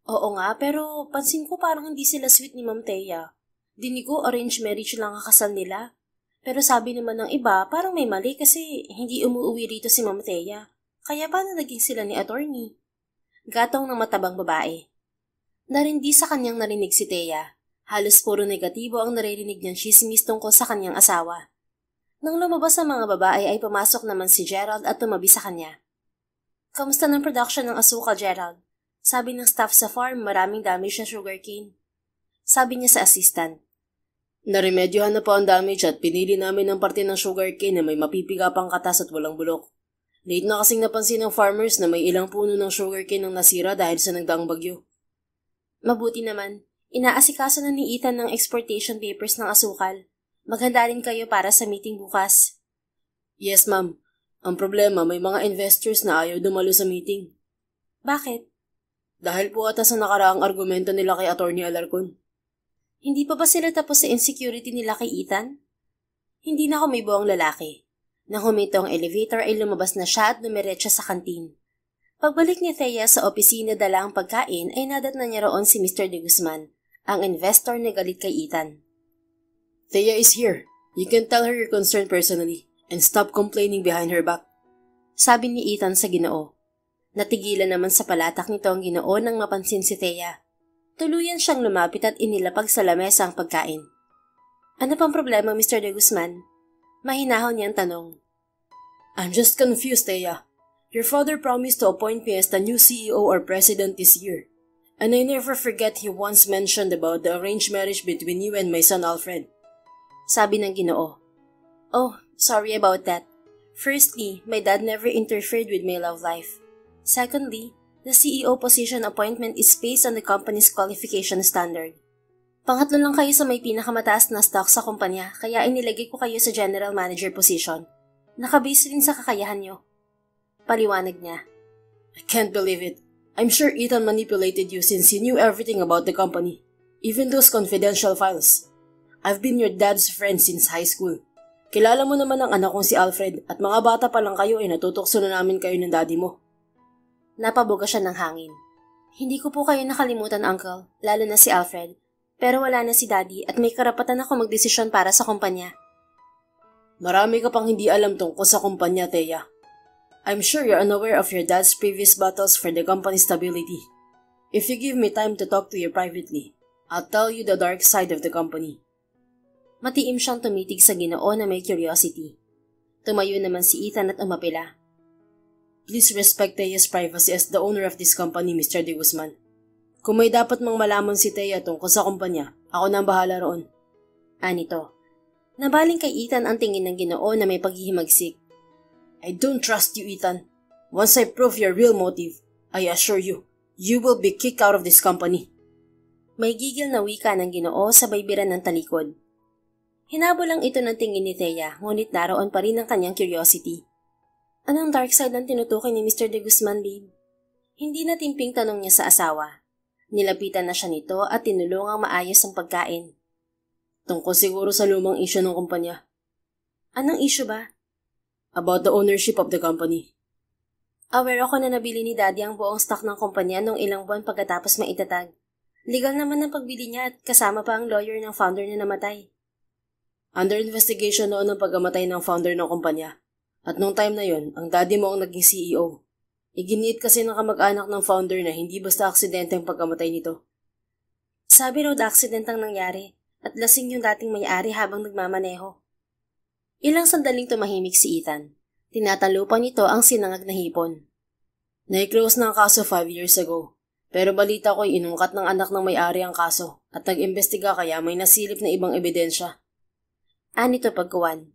Oo nga, pero pansin ko parang hindi sila sweet ni Ma'am Thea. Dinig ko arranged marriage lang ang kasal nila. Pero sabi naman ng iba, parang may mali kasi hindi umuwi rito si Ma'am Thea. Kaya paano naging sila ni attorney? Gatong ng matabang babae. Narindi sa kanyang narinig si Thea. Halos puro negatibo ang naririnig niyang chismis tungkol sa kanyang asawa. Nang lumabas ang mga babae ay pumasok naman si Gerald at tumabi sa kanya. Kamusta ng production ng asukal, Gerald? Sabi ng staff sa farm, maraming damage na sugarcane. Sabi niya sa assistant. Naremedyohan na po ang damage at pinili namin ang parte ng sugarcane na may mapipiga pang katas at walang bulok. Late na kasing napansin ng farmers na may ilang puno ng sugarcane ang nasira dahil sa nagdaang bagyo. Mabuti naman. Inaasikaso na ni Ethan ng exportation papers ng asukal. Maghanda rin kayo para sa meeting bukas. Yes, ma'am. Ang problema, may mga investors na ayaw dumalo sa meeting. Bakit? Dahil po ata sa nakaraang argumento nila kay Atty. Alarcon. Hindi pa ba sila tapos sa insecurity nila kay Ethan? Hindi na ako may buwang lalaki. Nang huminto ang elevator ay lumabas na siya at dumiretso sa kantin. Pagbalik ni Thea sa opisina dala ang pagkain ay nadatnan niya roon si Mr. De Guzman, ang investor na galit kay Ethan. Thea is here. You can tell her your concern personally and stop complaining behind her back. Sabi ni Ethan sa Ginoo. Natigilan naman sa palatak nito ang Ginoo nang mapansin si Thea. Tuluyan siyang lumapit at inilapag sa lamesa ang pagkain. Ano pang problema, Mr. De Guzman? Mahinahon niyang tanong. I'm just confused, Thea. Your father promised to appoint me as the new CEO or president this year. And I never forget he once mentioned about the arranged marriage between you and my son Alfred. Sabi ng Ginoo. Oh, sorry about that. Firstly, my dad never interfered with my love life. Secondly, the CEO position appointment is based on the company's qualification standard. Pangatlo lang kayo sa may pinakamataas na stock sa kumpanya kaya inilagay ko kayo sa general manager position. Nakabase rin sa kakayahan nyo. Paliwanag niya. I can't believe it. I'm sure Ethan manipulated you since he knew everything about the company. Even those confidential files. I've been your dad's friend since high school. Kilala mo naman ang anak kong si Alfred at mga bata pa lang kayo ay natutokso na namin kayo ng daddy mo. Napabuga siya ng hangin. Hindi ko po kayo nakalimutan, Uncle, lalo na si Alfred. Pero wala na si Daddy at may karapatan ako magdesisyon para sa kumpanya. Marami ka pang hindi alam tungkol sa kumpanya, Thea. I'm sure you're unaware of your dad's previous battles for the company's stability. If you give me time to talk to you privately, I'll tell you the dark side of the company. Matiim siyang tumitig sa Ginoo na may curiosity. Tumayo naman si Ethan at umapila. Please respect Thea's privacy as the owner of this company, Mr. De Guzman. Kung may dapat mang malaman si Thea tungkol sa kumpanya, ako na ang bahala roon. Anito. Nabaling kay Ethan ang tingin ng Ginoo na may paghihimagsik. I don't trust you, Ethan. Once I prove your real motive, I assure you, you will be kicked out of this company. May gigil na wika ng Ginoo sa baybiran ng talikod. Hinabol lang ito ng tingin ni Thea, ngunit naroon pa rin ang kanyang curiosity. Anong dark side ang tinutukoy ni Mr. De Guzman, babe? Hindi na timping tanong niya sa asawa. Nilapitan na siya nito at tinulungang maayos ang pagkain. Tungkol siguro sa lumang issue ng kumpanya. Anong issue ba? About the ownership of the company. Aware ako na nabili ni Daddy ang buong stock ng kumpanya noong ilang buwan pagkatapos maitatag. Legal naman ang pagbili niya at kasama pa ang lawyer ng founder na namatay. Under investigation noon ang pagkamatay ng founder ng kumpanya. At nung time na yon, ang daddy mo ang naging CEO. Iginiit kasi ng kamag-anak ng founder na hindi basta aksidente ang pagkamatay nito. Sabi raw accident ang nangyari at lasing yung dating may-ari habang nagmamaneho. Ilang sandaling tumahimik si Ethan. Tinatalo pa nito ang sinangag na hipon. Na-close na ang kaso 5 years ago. Pero balita ko'y inungkat ng anak ng may-ari ang kaso at nag-imbestiga kaya may nasilip na ibang ebidensya. Anito pagkuwan.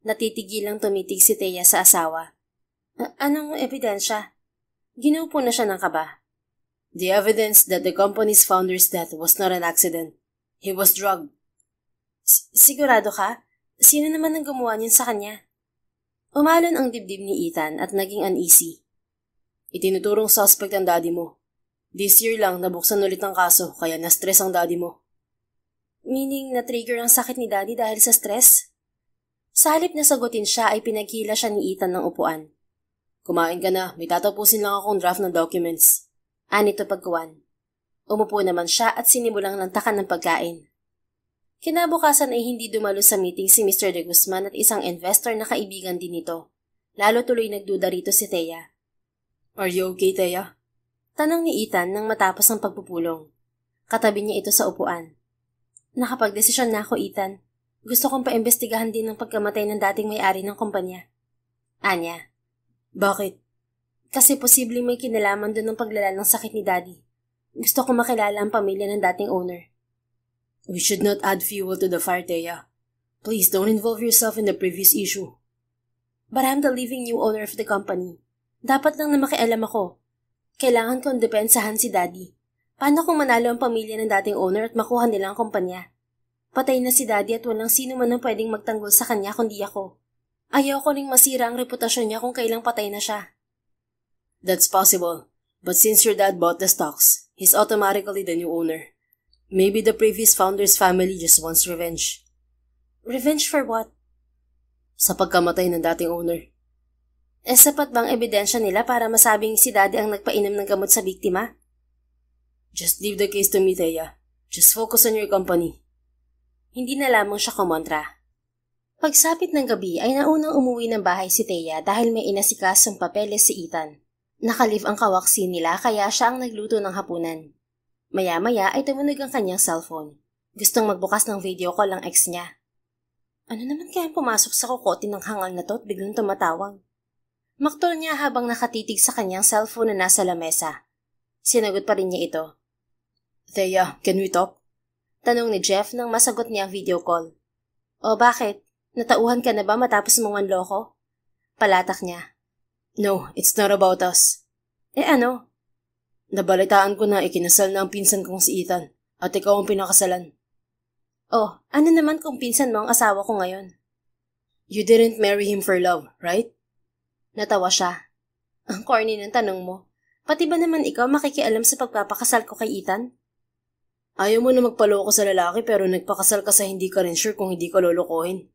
Natitigilang tumitig si Thea sa asawa. Anong ebidensya? Ginupo na siya ng kaba. The evidence that the company's founder's death was not an accident. He was drugged. Sigurado ka? Sino naman ang gumawa niyan sa kanya? Umalon ang dibdib ni Ethan at naging uneasy. Itinuturong suspect ang daddy mo. This year lang nabuksan ulit ang kaso kaya na-stress ang daddy mo. Meaning na-trigger ang sakit ni Daddy dahil sa stress? Sa halip na sagutin siya ay pinaghila siya ni Ethan ng upuan. Kumain ka na, may tatapusin lang akong draft ng documents. Anito pagkuwan. Umupo naman siya at sinimulang lantakan ng pagkain. Kinabukasan ay hindi dumalo sa meeting si Mr. De Guzman at isang investor na kaibigan din nito. Lalo tuloy nagduda rito si Thea. Are you okay, Thea? Tanong ni Ethan nang matapos ang pagpupulong. Katabi niya ito sa upuan. Nakapagdesisyon na ako, Ethan. Gusto kong paimbestigahan din ang pagkamatay ng dating may-ari ng kumpanya. Anya. Bakit? Kasi posibleng may kinalaman doon ng paglala ng sakit ni Daddy. Gusto ko makilala ang pamilya ng dating owner. We should not add fuel to the fire, Thea. Please don't involve yourself in the previous issue. But I'm the living new owner of the company. Dapat lang na makialam ako. Kailangan kong depensahan si Daddy. Paano kung manalo ang pamilya ng dating owner at makuha nila ang kumpanya? Patay na si Daddy at walang sino man ang pwedeng magtanggol sa kanya kundi ako. Ayaw ko ring masira ang reputasyon niya kung kailang patay na siya. That's possible. But since your dad bought the stocks, he's automatically the new owner. Maybe the previous founder's family just wants revenge. Revenge for what? Sa pagkamatay ng dating owner. Sapat bang ebidensya nila para masabing si Daddy ang nagpainom ng gamot sa biktima? Just leave the case to me, Thea. Just focus on your company. Hindi na lamang siya kumontra. Pagsapit ng gabi ay naunang umuwi ng bahay si Thea dahil may inasikasong papeles si Ethan. Nakalive ang kawaksi nila kaya siya ang nagluto ng hapunan. Maya-maya ay tumunog ang kanyang cellphone. Gustong magbukas ng video call ang ex niya. Ano naman kaya pumasok sa kokote ng hangal na to at biglang tumatawag? Maktol niya habang nakatitig sa kanyang cellphone na nasa lamesa. Sinagot pa rin niya ito. Thea, can we talk? Tanong ni Jeff nang masagot niya ang video call. O bakit? Natauhan ka na ba matapos mong manloko? Palatak niya. No, it's not about us. Ano? Nabalitaan ko na ikinasal na ang pinsan kong si Ethan at ikaw ang pinakasalan. Oh, ano naman kung pinsan mo ang asawa ko ngayon? You didn't marry him for love, right? Natawa siya. Ang corny ng tanong mo. Pati ba naman ikaw makikialam sa pagpapakasal ko kay Ethan? Ayaw mo na magpaloko sa lalaki pero nagpakasal ka sa hindi ka rin sure kung hindi ka lolokohin.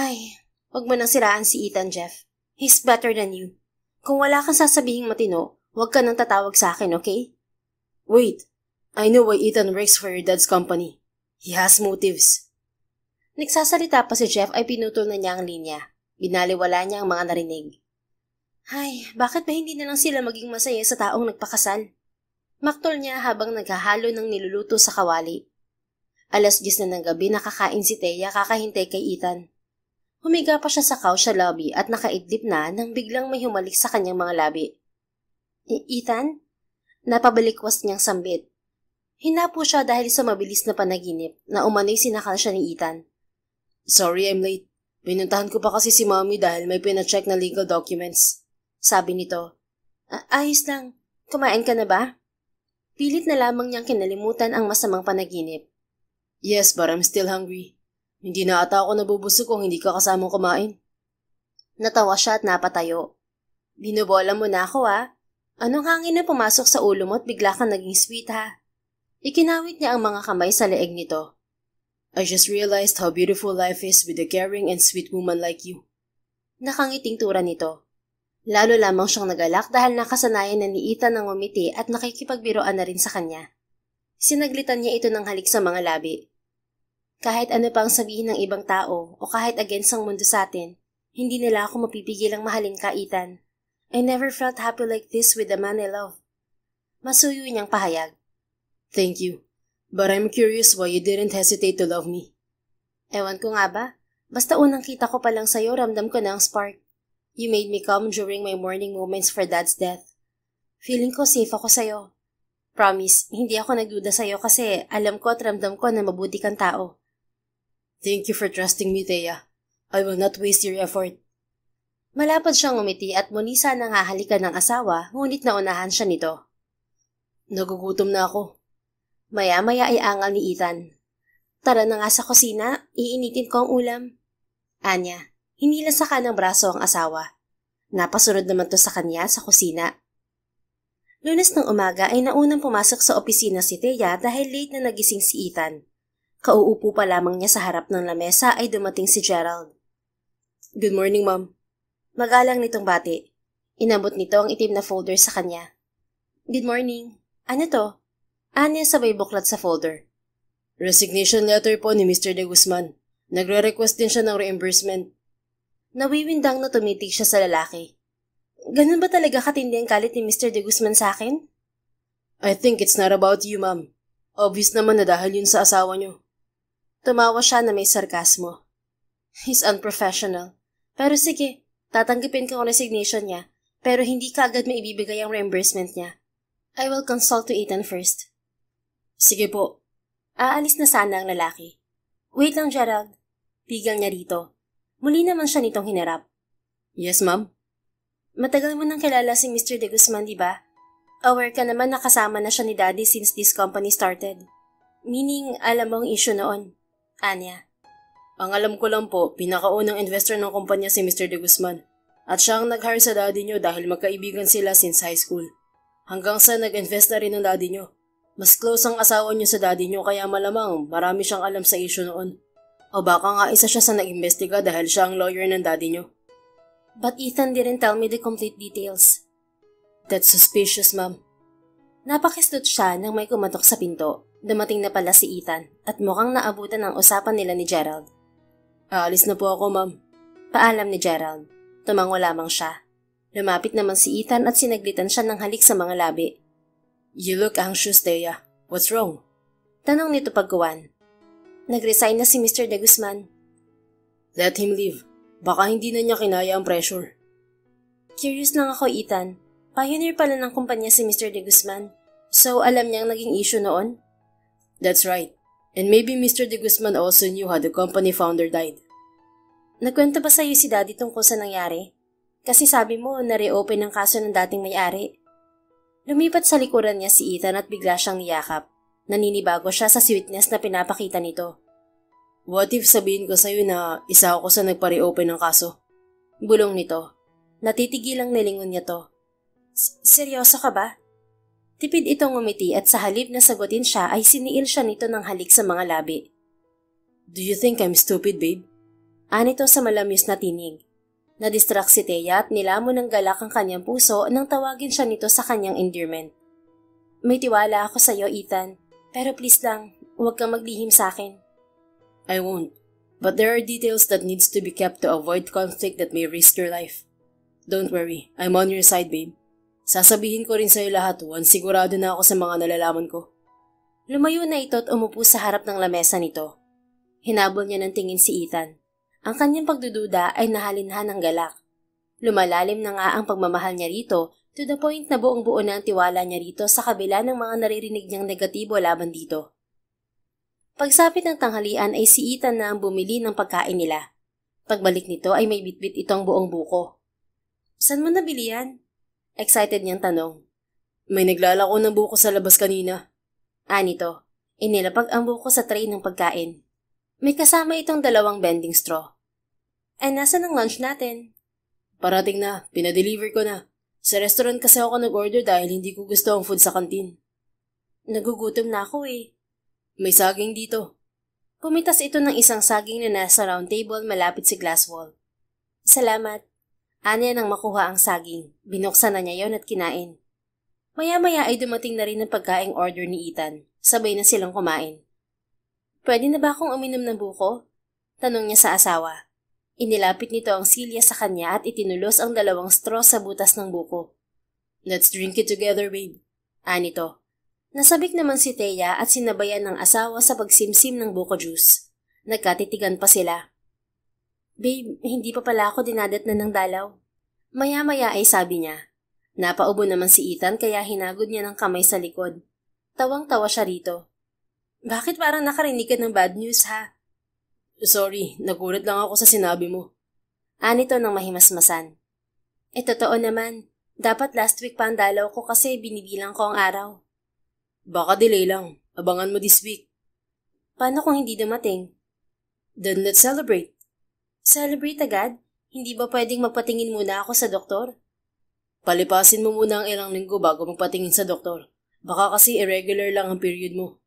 Hay, wag mo nang siraan si Ethan, Jeff. He's better than you. Kung wala kang sasabihing matino, wag ka nang tatawag sa akin, okay? Wait, I know why Ethan works for your dad's company. He has motives. Nagsasalita pa si Jeff ay pinutol na niya ang linya. Binaliwala niya ang mga narinig. Hay, bakit ba hindi na lang sila maging masaya sa taong nagpakasal? Maktol niya habang naghahalo ng niluluto sa kawali. 10:00 na ng gabi nakakain si Thea kakahintay kay Ethan. Humiga pa siya sa couch sa lobby at nakaidlip na nang biglang may humalik sa kanyang mga labi. Ethan? Napabalikwas niyang sambit. Hinapo siya dahil sa mabilis na panaginip na umano'y sinakal siya ni Ethan. Sorry, I'm late. Pinuntahan ko pa kasi si Mommy dahil may pina-check na legal documents. Sabi nito. Ayos lang. Kumain ka na ba? Pilit na lamang niyang kinalimutan ang masamang panaginip. Yes, but I'm still hungry. Hindi na ata ako nabubusog kung hindi ka kasamang kumain. Natawa siya at napatayo. Binubola mo na ako Anong hangin na pumasok sa ulo mo at bigla kang naging sweet ha? Ikinawit niya ang mga kamay sa leeg nito. I just realized how beautiful life is with a caring and sweet woman like you. Nakangiting tura nito. Lalo lamang siyang nagalak dahil nakasanayan na ni Ethan ng umiti at nakikipagbiroan na rin sa kanya. Sinaglitan niya ito ng halik sa mga labi. Kahit ano pang sabihin ng ibang tao o kahit against ang mundo sa atin, hindi nila ako mapipigilang mahalin ka, Ethan. I never felt happy like this with the man I love. Masuyo niyang pahayag. Thank you. But I'm curious why you didn't hesitate to love me. Ewan ko nga ba? Basta unang kita ko pa lang sa'yo, ramdam ko na ang spark. You made me calm during my mourning moments for Dad's death. Feeling ko safe ako sa'yo. Promise, hindi ako nagduda sa'yo kasi alam ko at ramdam ko na mabuti kang tao. Thank you for trusting me, Thea. I will not waste your effort. Malapad siyang umiti at muli sanang hahalikan ng asawa, ngunit naunahan siya nito. Nagugutom na ako. Maya-maya ay angal ni Ethan. Tara na nga sa kusina, iinitin ko ang ulam. Anya, hinila sa kanang braso ang asawa. Napasunod naman to sa kanya sa kusina. Lunes ng umaga ay naunang pumasok sa opisina si Thea dahil late na nagising si Ethan. Kauupo pa lamang niya sa harap ng lamesa ay dumating si Gerald. Good morning, Ma'am. Magalang nitong bati. Inabot nito ang itim na folder sa kanya. Good morning. Ano to? Anya sabay buklat sa folder. Resignation letter po ni Mr. De Guzman. Nagre-request din siya ng reimbursement. Nawiwindang na tumitig siya sa lalaki. Ganun ba talaga katindi ang galit ni Mr. De Guzman sa akin? I think it's not about you, Ma'am. Obvious naman na dahil yun sa asawa niyo. Tumawa siya na may sarkasmo. He's unprofessional. Pero sige, tatanggapin ko ang resignation niya, pero hindi ka agad maibibigay ang reimbursement niya. I will consult to Ethan first. Sige po. Aalis na sana ang lalaki. Wait lang, Gerald. Tigil niya rito. Muli naman siya nitong hinarap. Yes, Ma'am. Matagal mo nang kilala si Mr. De Guzman, di ba? Aware ka naman na kasama na siya ni Daddy since this company started. Meaning, alam mo ang issue noon. Anya. Ang alam ko lang po, pinakaunang investor ng kumpanya si Mr. De Guzman. At siya ang nag-hire sa daddy niyo dahil magkaibigan sila since high school. Hanggang sa nag-invest na rin ng daddy niyo. Mas close ang asawa niyo sa daddy niyo kaya malamang marami siyang alam sa issue noon. O baka nga isa siya sa nag-imbestiga dahil siya ang lawyer ng daddy niyo. But Ethan didn't tell me the complete details. That's suspicious, Ma'am. Napakislot siya nang may kumatok sa pinto. Dumating na pala si Ethan at mukhang naabutan ang usapan nila ni Gerald. Aalis na po ako, Ma'am. Paalam ni Gerald. Tumango lamang siya. Lumapit naman si Ethan at sinaglitan siya ng halik sa mga labi. You look anxious, Thea. What's wrong? Tanong nito pagkuwan. Nag-resign na si Mr. De Guzman. Let him leave. Baka hindi na niya kinaya ang pressure. Curious lang ako, Ethan. Pioneer pala ng kumpanya si Mr. De Guzman. So, alam niyang naging issue noon? That's right. And maybe Mr. De Guzman also knew how the company founder died. Nagkwento ba sa'yo si Daddy tungkol sa nangyari? Kasi sabi mo na-reopen ang kaso ng dating may-ari. Lumipat sa likuran niya si Ethan at bigla siyang niyakap. Naninibago siya sa sweetness na pinapakita nito. What if sabihin ko sa'yo na isa ako sa nagpa-reopen ng kaso? Bulong nito. Natitigilang nilingon niya to. Seryoso ka ba? Tipid itong ngumiti at sa halip na sagutin siya ay siniil siya nito ng halik sa mga labi. Do you think I'm stupid, babe? Anito sa malamyos na tinig. Nadistract si Thea at nilamon ng galak ang kanyang puso nang tawagin siya nito sa kanyang endearment. May tiwala ako sa'yo, Ethan. Pero please lang, huwag kang maglihim sa akin. I won't. But there are details that needs to be kept to avoid conflict that may risk your life. Don't worry, I'm on your side, babe. Sasabihin ko rin sa'yo lahat once sigurado na ako sa mga nalalaman ko. Lumayo na ito at umupo sa harap ng lamesa nito. Hinabol niya ng tingin si Ethan. Ang kanyang pagdududa ay nahalinhan ng galak. Lumalalim na nga ang pagmamahal niya rito to the point na buong-buo na ang tiwala niya rito sa kabila ng mga naririnig niyang negatibo laban dito. Pagsapit ng tanghalian ay si Ethan na ang bumili ng pagkain nila. Pagbalik nito ay may bitbit itong buong buko. Saan mo nabili yan? Excited niyang tanong. May naglalako ng buko sa labas kanina. Anito, inilapag ang buko sa tray ng pagkain. May kasama itong 2 bending straw. Ay nasa ng lunch natin? Parating na, pinadeliver ko na. Sa restaurant kasi ako nag-order dahil hindi ko gusto ang food sa kantin. Nagugutom na ako eh. May saging dito. Pumitas ito ng isang saging na nasa round table malapit sa glass wall. Salamat. Anya nang makuha ang saging. Binuksan na niya yon at kinain. Maya-maya ay dumating na rin ang pagkaing order ni Ethan. Sabay na silang kumain. Pwede na ba akong uminom ng buko? Tanong niya sa asawa. Inilapit nito ang silya sa kanya at itinulos ang 2 straw sa butas ng buko. Let's drink it together, babe. Anito. Nasabik naman si Thea at sinabayan ng asawa sa pagsimsim ng buko juice. Nagkatitigan pa sila. Babe, hindi pa pala ako dinadatnan ng dalaw. Maya-maya ay sabi niya. Napaubo naman si Ethan kaya hinagod niya ng kamay sa likod. Tawang-tawa siya rito. Bakit parang nakarinig ka ng bad news ha? Sorry, nagulat lang ako sa sinabi mo. Anito ng mahimasmasan. Totoo naman. Dapat last week pa ang dalaw ko kasi binibilang ko ang araw. Baka delay lang. Abangan mo this week. Paano kung hindi dumating? Then let's celebrate. Celebrate agad? Hindi ba pwedeng magpatingin muna ako sa doktor? Palipasin mo muna ang ilang linggo bago magpatingin sa doktor. Baka kasi irregular lang ang period mo.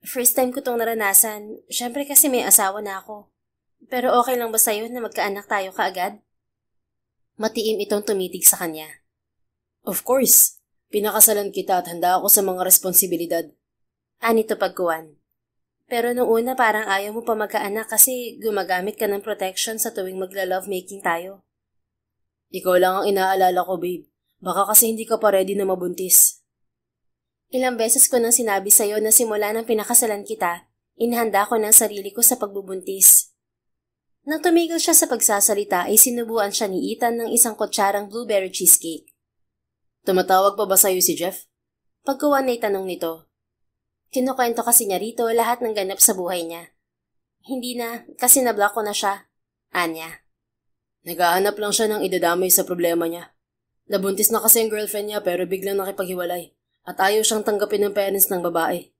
First time ko tong naranasan. Syempre kasi may asawa na ako. Pero okay lang ba sa'yo na magkaanak tayo kaagad? Matiim itong tumitig sa kanya. Of course. Pinakasalan kita at handa ako sa mga responsibilidad. Anito pagkuwan. Pero nung una parang ayaw mo pa magkaanak kasi gumagamit ka ng protection sa tuwing magla-lovemaking tayo. Ikaw lang ang inaalala ko, babe. Baka kasi hindi ka pa ready na mabuntis. Ilang beses ko nang sinabi sa'yo na simula nang pinakasalan kita, inihanda ko ng sarili ko sa pagbubuntis. Nang tumigil siya sa pagsasalita ay sinubuan siya ni Ethan ng isang kutsarang blueberry cheesecake. Tumatawag pa ba sa'yo si Jeff? Pagkuwan ay tanong nito. Kinukwento kasi niya rito lahat ng ganap sa buhay niya. Hindi na, kasi nablock ko na siya. Anya. Naghahanap lang siya ng idadamay sa problema niya. Nabuntis na kasi ang girlfriend niya pero biglang nakipaghiwalay. At ayaw siyang tanggapin ng parents ng babae.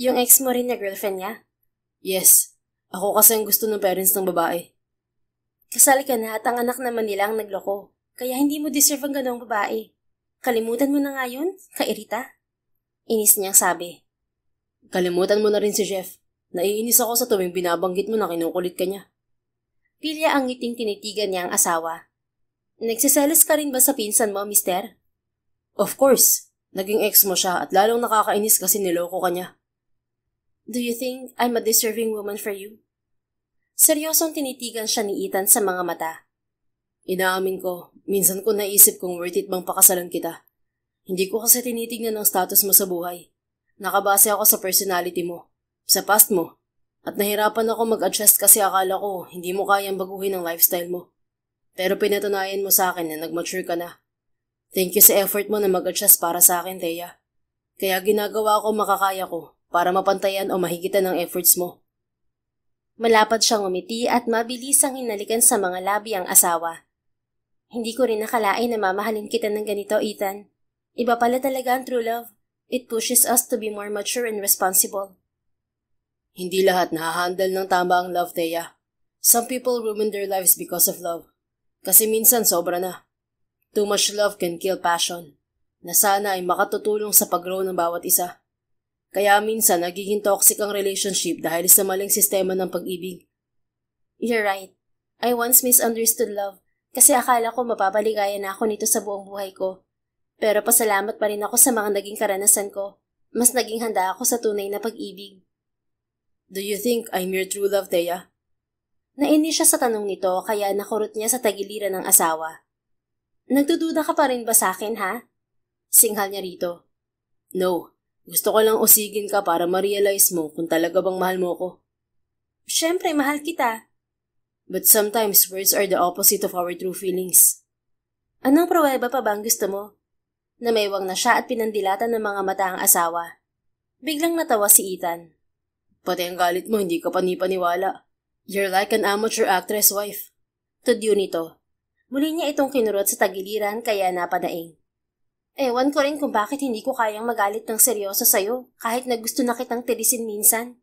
Yung ex mo rin na girlfriend niya? Yes. Ako kasi ang gusto ng parents ng babae. Kasal ka na at ang anak naman nila ang nagloko. Kaya hindi mo deserve ang ganong babae. Kalimutan mo na nga yun, kairita. Inis niyang sabi. Kalimutan mo na rin si Jeff. Naiinis ako sa tuwing binabanggit mo na kinukulit ka niya. Pilya ang ngiting tinitigan niya ang asawa. Nagsiselos ka rin ba sa pinsan mo, mister? Of course. Naging ex mo siya at lalong nakakainis kasi niloko ka niya. Do you think I'm a deserving woman for you? Seryosong tinitigan siya ni Ethan sa mga mata. Inaamin ko, minsan ko naisip kung worth it bang pakasalan kita. Hindi ko kasi tinitignan ang status mo sa buhay. Nakabase ako sa personality mo, sa past mo, at nahirapan ako mag-adjust kasi akala ko hindi mo kayang baguhin ang lifestyle mo. Pero pinatunayan mo sa akin na nag-mature ka na. Thank you sa effort mo na mag-adjust para sa akin, Thea. Kaya ginagawa ko makakaya ko para mapantayan o mahigitan ng efforts mo. Malapad siyang umiti at mabilis ang hinalikan sa mga labi ang asawa. Hindi ko rin nakalain na mamahalin kita ng ganito, Ethan. Iba pala talaga ang true love. It pushes us to be more mature and responsible. Hindi lahat nahahandle ng tama ang love, Thea. Some people ruin their lives because of love. Kasi minsan sobra na. Too much love can kill passion, na sana ay makatutulong sa pag-grow ng bawat isa. Kaya minsan nagiging toxic ang relationship dahil sa maling sistema ng pag-ibig. You're right. I once misunderstood love kasi akala ko mapapaligaya na ako nito sa buong buhay ko. Pero pasalamat pa rin ako sa mga naging karanasan ko. Mas naging handa ako sa tunay na pag-ibig. Do you think I'm your true love, Thea? Nainis siya sa tanong nito kaya nakurot niya sa tagiliran ng asawa. Nagdududa ka pa rin ba sa akin, ha? Singhal niya rito. No. Gusto ko lang usigin ka para ma-realize mo kung talaga bang mahal mo ko. Siyempre, mahal kita. But sometimes words are the opposite of our true feelings. Anong pruweba pa bang gusto mo? Namaywang na siya at pinandilatan ng mga mata ang asawa. Biglang natawa si Ethan. Pati ang galit mo, hindi ka panipaniwala. You're like an amateur actress wife. Tudyo nito. Muli niya itong kinurot sa tagiliran kaya napadaing. Ewan ko rin kung bakit hindi ko kayang magalit ng seryoso sa'yo kahit na gusto na kitang tirisin minsan.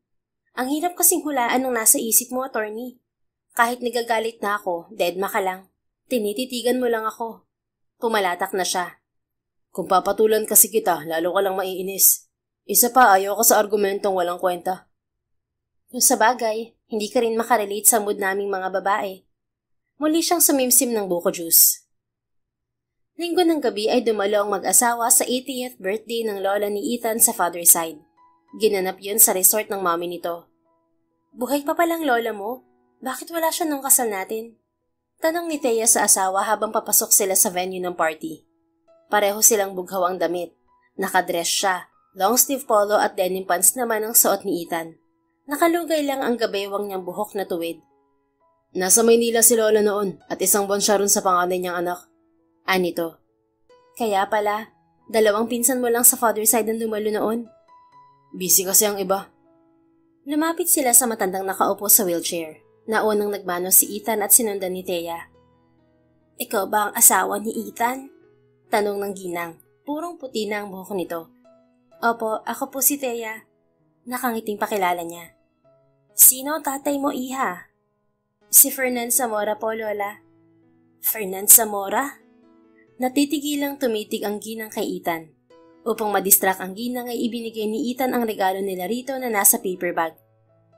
Ang hirap kasing hulaan ng nasa isip mo, attorney. Kahit nagagalit na ako, deadma ka lang. Tinititigan mo lang ako. Pumalatak na siya. Kung papatulan kasi kita, lalo ka lang maiinis. Isa pa, ayaw ka sa argumentong walang kwenta. Kung sa bagay, hindi ka rin makarelate sa mood naming mga babae. Muli siyang sumimsim ng buko juice. Linggo ng gabi ay dumalo ang mag-asawa sa 80th birthday ng lola ni Ethan sa father's side. Ginanap yun sa resort ng mommy nito. Buhay pa palang lola mo? Bakit wala siya nung kasal natin? Tanong ni Thea sa asawa habang papasok sila sa venue ng party. Pareho silang bughawang damit. Nakadress siya, long sleeve polo at denim pants naman ang suot ni Ethan. Nakalugay lang ang gabaywang niyang buhok na tuwid. Nasa Maynila si Lola noon at isang buwan siya ron sa panganay niyang anak. Anito. Kaya pala, 2 pinsan mo lang sa father side ang dumalo noon. Busy kasi ang iba. Lumapit sila sa matandang nakaupo sa wheelchair. Naunang nagmano si Ethan at sinundan ni Thea. Ikaw ba ang asawa ni Ethan? Tanong ng ginang. Purong puti na ang buhok nito. Opo, ako po si Thea. Nakangiting pakilala niya. Sino ang tatay mo, iha? Si Fernan Zamora po, Lola. Fernan Zamora? Natitigilang tumitig ang ginang kay Ethan. Upang madistract ang ginang ay ibinigay ni Ethan ang regalo nila rito na nasa paper bag.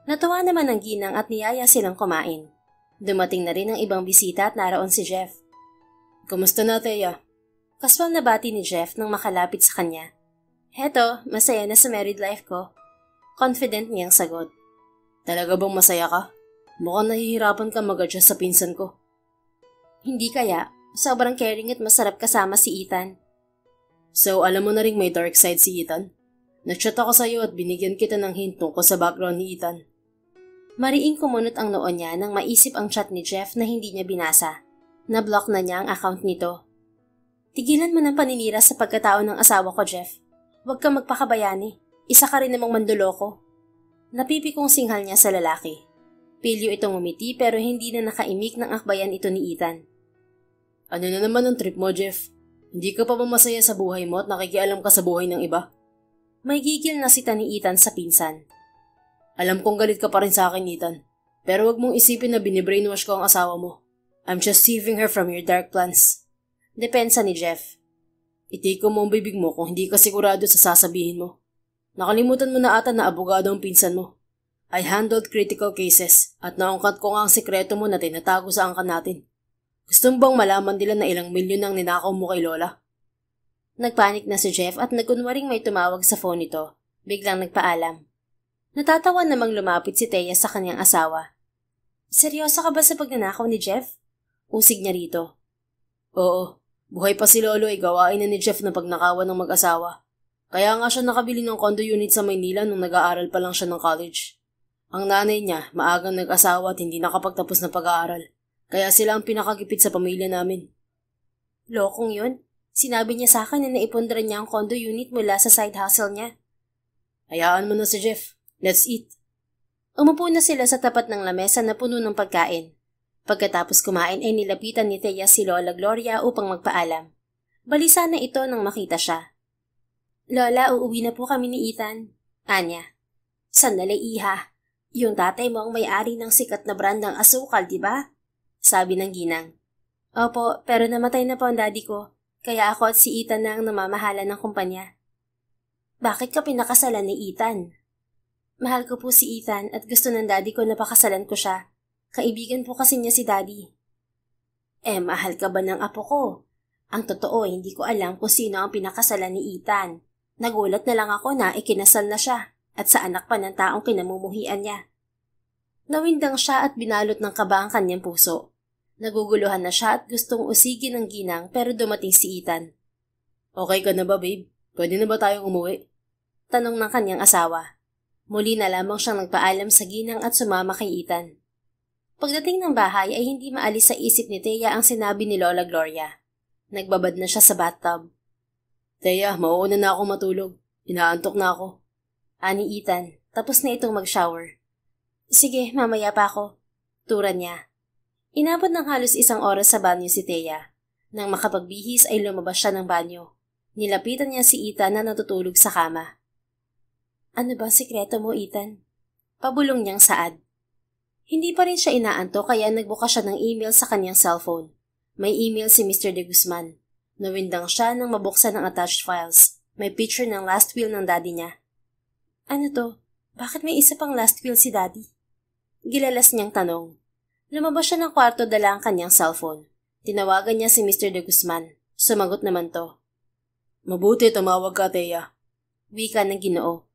Natuwa naman ang ginang at niyaya silang kumain. Dumating na rin ang ibang bisita at naroon si Jeff. Kumusta na, Thea? Kaswal na bati ni Jeff nang makalapit sa kanya. Heto, masaya na sa married life ko. Confident niyang sagot. Talaga bang masaya ka? Mukhang nahihirapan ka mag-adjust sa pinsan ko. Hindi kaya. Sobrang caring at masarap kasama si Ethan. So, alam mo na rin may dark side si Ethan? Nag-chat ako sa'yo at binigyan kita ng hint tungkol sa background ni Ethan. Mariing kumunot ang noo niya nang maisip ang chat ni Jeff na hindi niya binasa. Na-block na niya ang account nito. Tigilan mo ng paninira sa pagkatao ng asawa ko, Jeff. Huwag kang magpakabayani. Isa ka rin namang manduloko. Napipikong singhal niya sa lalaki. Pilyo itong umiti pero hindi na nakaimik ng akbayan ito ni Ethan. Ano na naman ang trip mo, Jeff? Hindi ka pa ba masaya sa buhay mo at nakikialam ka sa buhay ng iba? May gigil na sita ni Ethan sa pinsan. Alam kong galit ka pa rin sa akin, Ethan. Pero wag mong isipin na binibrainwash ko ang asawa mo. I'm just saving her from your dark plans. Depensa ni Jeff. Itake ko mo ang bibig mo kung hindi ka sigurado sa sasabihin mo. Nakalimutan mo na ata na abogado ang pinsan mo. I handled critical cases at naungkat ko nga ang sekreto mo na tinatago sa angkan natin. Gusto mo bang malaman nila na ilang milyon ang ninakaw mo kay Lola? Nagpanik na si Jeff at nagkunwaring may tumawag sa phone nito. Biglang nagpaalam. Natatawa namang lumapit si Thea sa kanyang asawa. Seryoso ka ba sa pagnanakaw ni Jeff? Usig niya rito. Oo, buhay pa si Lolo ay gawain na ni Jeff na pagnakawan ng mag-asawa. Kaya nga siya nakabili ng condo unit sa Maynila nung nag-aaral pa lang siya ng college. Ang nanay niya, maagang nag-asawa at hindi nakapagtapos ng pag-aaral. Kaya sila ang pinakagipit sa pamilya namin. Lokong yun? Sinabi niya sa akin na naipundran niya ang condo unit mula sa side hustle niya. Hayaan mo na si Jeff. Let's eat. Umupo na sila sa tapat ng lamesa na puno ng pagkain. Pagkatapos kumain ay nilapitan ni Thea si Lola Gloria upang magpaalam. Balisa na ito nang makita siya. Lola, uuwi na po kami ni Ethan. Anya. Sandali, iha. Yung tatay mo ang may-ari ng sikat na brand ng asukal, di ba? Sabi ng ginang. Opo, pero namatay na po ang daddy ko, kaya ako at si Ethan na ang namamahala ng kumpanya. Bakit ka pinakasalan ni Ethan? Mahal ko po si Ethan at gusto ng daddy ko na pakasalan ko siya. Kaibigan po kasi niya si daddy. Mahal ka ba ng apo ko? Ang totoo, hindi ko alam kung sino ang pinakasalan ni Ethan. Nagulat na lang ako na ikinasal na siya at sa anak pa ng taong kinamumuhian niya. Nawindang siya at binalot ng kaba ang kanyang puso. Naguguluhan na siya at gustong usigin ng ginang pero dumating si Ethan. Okay ka na ba, babe? Pwede na ba tayong umuwi? Tanong ng kanyang asawa. Muli na lamang siyang nagpaalam sa ginang at sumama kay Ethan. Pagdating ng bahay ay hindi maalis sa isip ni Thea ang sinabi ni Lola Gloria. Nagbabad na siya sa bathtub. Thea, mauuna na ako matulog. Inaantok na ako. Ani Ethan, tapos na itong mag-shower. Sige, mamaya pa ako. Tura niya. Inabot ng halos 1 oras sa banyo si Thea. Nang makapagbihis ay lumabas siya ng banyo. Nilapitan niya si Ethan na natutulog sa kama. Ano ba sikreto mo, Ethan? Pabulong niyang saad. Hindi pa rin siya inaanto kaya nagbukas siya ng email sa kanyang cellphone. May email si Mr. De Guzman. Nawindang siya nang mabuksan ang attached files. May picture ng last will ng daddy niya. Ano to? Bakit may isa pang last will si daddy? Gilalas niyang tanong. Lumabas siya ng kwarto dala ang kanyang cellphone. Tinawagan niya si Mr. De Guzman. Sumagot naman to. Mabuti tumawag ka, Thea. Wika ng Ginoo.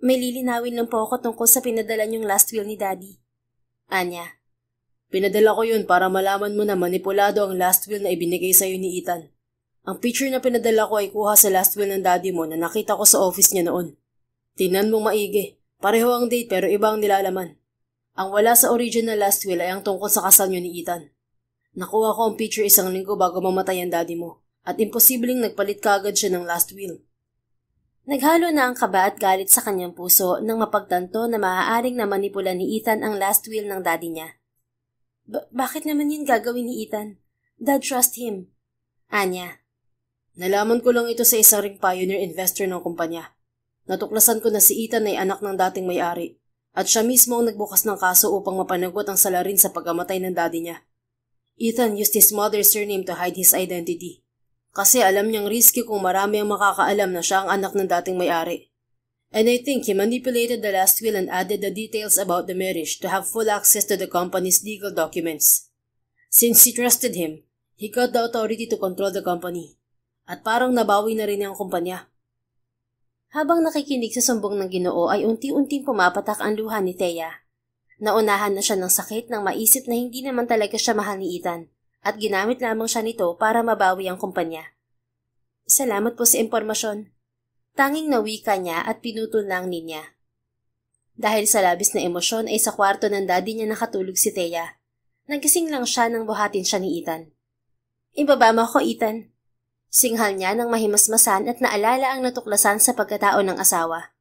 May lilinawin lang po ako tungkol sa pinadala niyong last will ni daddy. Anya. Pinadala ko yun para malaman mo na manipulado ang last will na ibinigay sa'yo ni Ethan. Ang picture na pinadala ko ay kuha sa last will ng daddy mo na nakita ko sa office niya noon. Tingnan mong maigi. Pareho ang date pero iba ang nilalaman. Ang wala sa original last will ay ang tungkol sa kasal niyo ni Ethan. Nakuha ko ang picture 1 linggo bago mamatay ang daddy mo at imposibleng nagpalit kaagad siya ng last will. Naghalo na ang kaba at galit sa kanyang puso nang mapagtanto na maaaring na manipula ni Ethan ang last will ng daddy niya. Bakit naman yun gagawin ni Ethan? Dad, trust him. Anya. Nalaman ko lang ito sa isang ring pioneer investor ng kumpanya. Natuklasan ko na si Ethan ay anak ng dating may-ari at siya mismo ang nagbukas ng kaso upang mapanagot ang salarin sa pagkamatay ng daddy niya. Ethan used his mother's surname to hide his identity. Kasi alam niyang risky kung marami ang makakaalam na siya ang anak ng dating may-ari. And I think he manipulated the last will and added the details about the marriage to have full access to the company's legal documents. Since he trusted him, he got the authority to control the company. At parang nabawi na rin ang kumpanya. Habang nakikinig sa sumbong ng Ginoo ay unti-unting pumapatak ang luha ni Thea. Naunahan na siya ng sakit nang maisip na hindi naman talaga siya mahal ni Ethan. At ginamit lamang siya nito para mabawi ang kumpanya. Salamat po sa impormasyon. Tanging nawika niya at pinutol na ang linya. Dahil sa labis na emosyon ay sa kwarto ng daddy niya nakatulog si Thea. Nagising lang siya nang buhatin siya ni Ethan. Ibaba mo ako, Ethan. Singhal niya nang mahimasmasan at naalala ang natuklasan sa pagkatao ng asawa.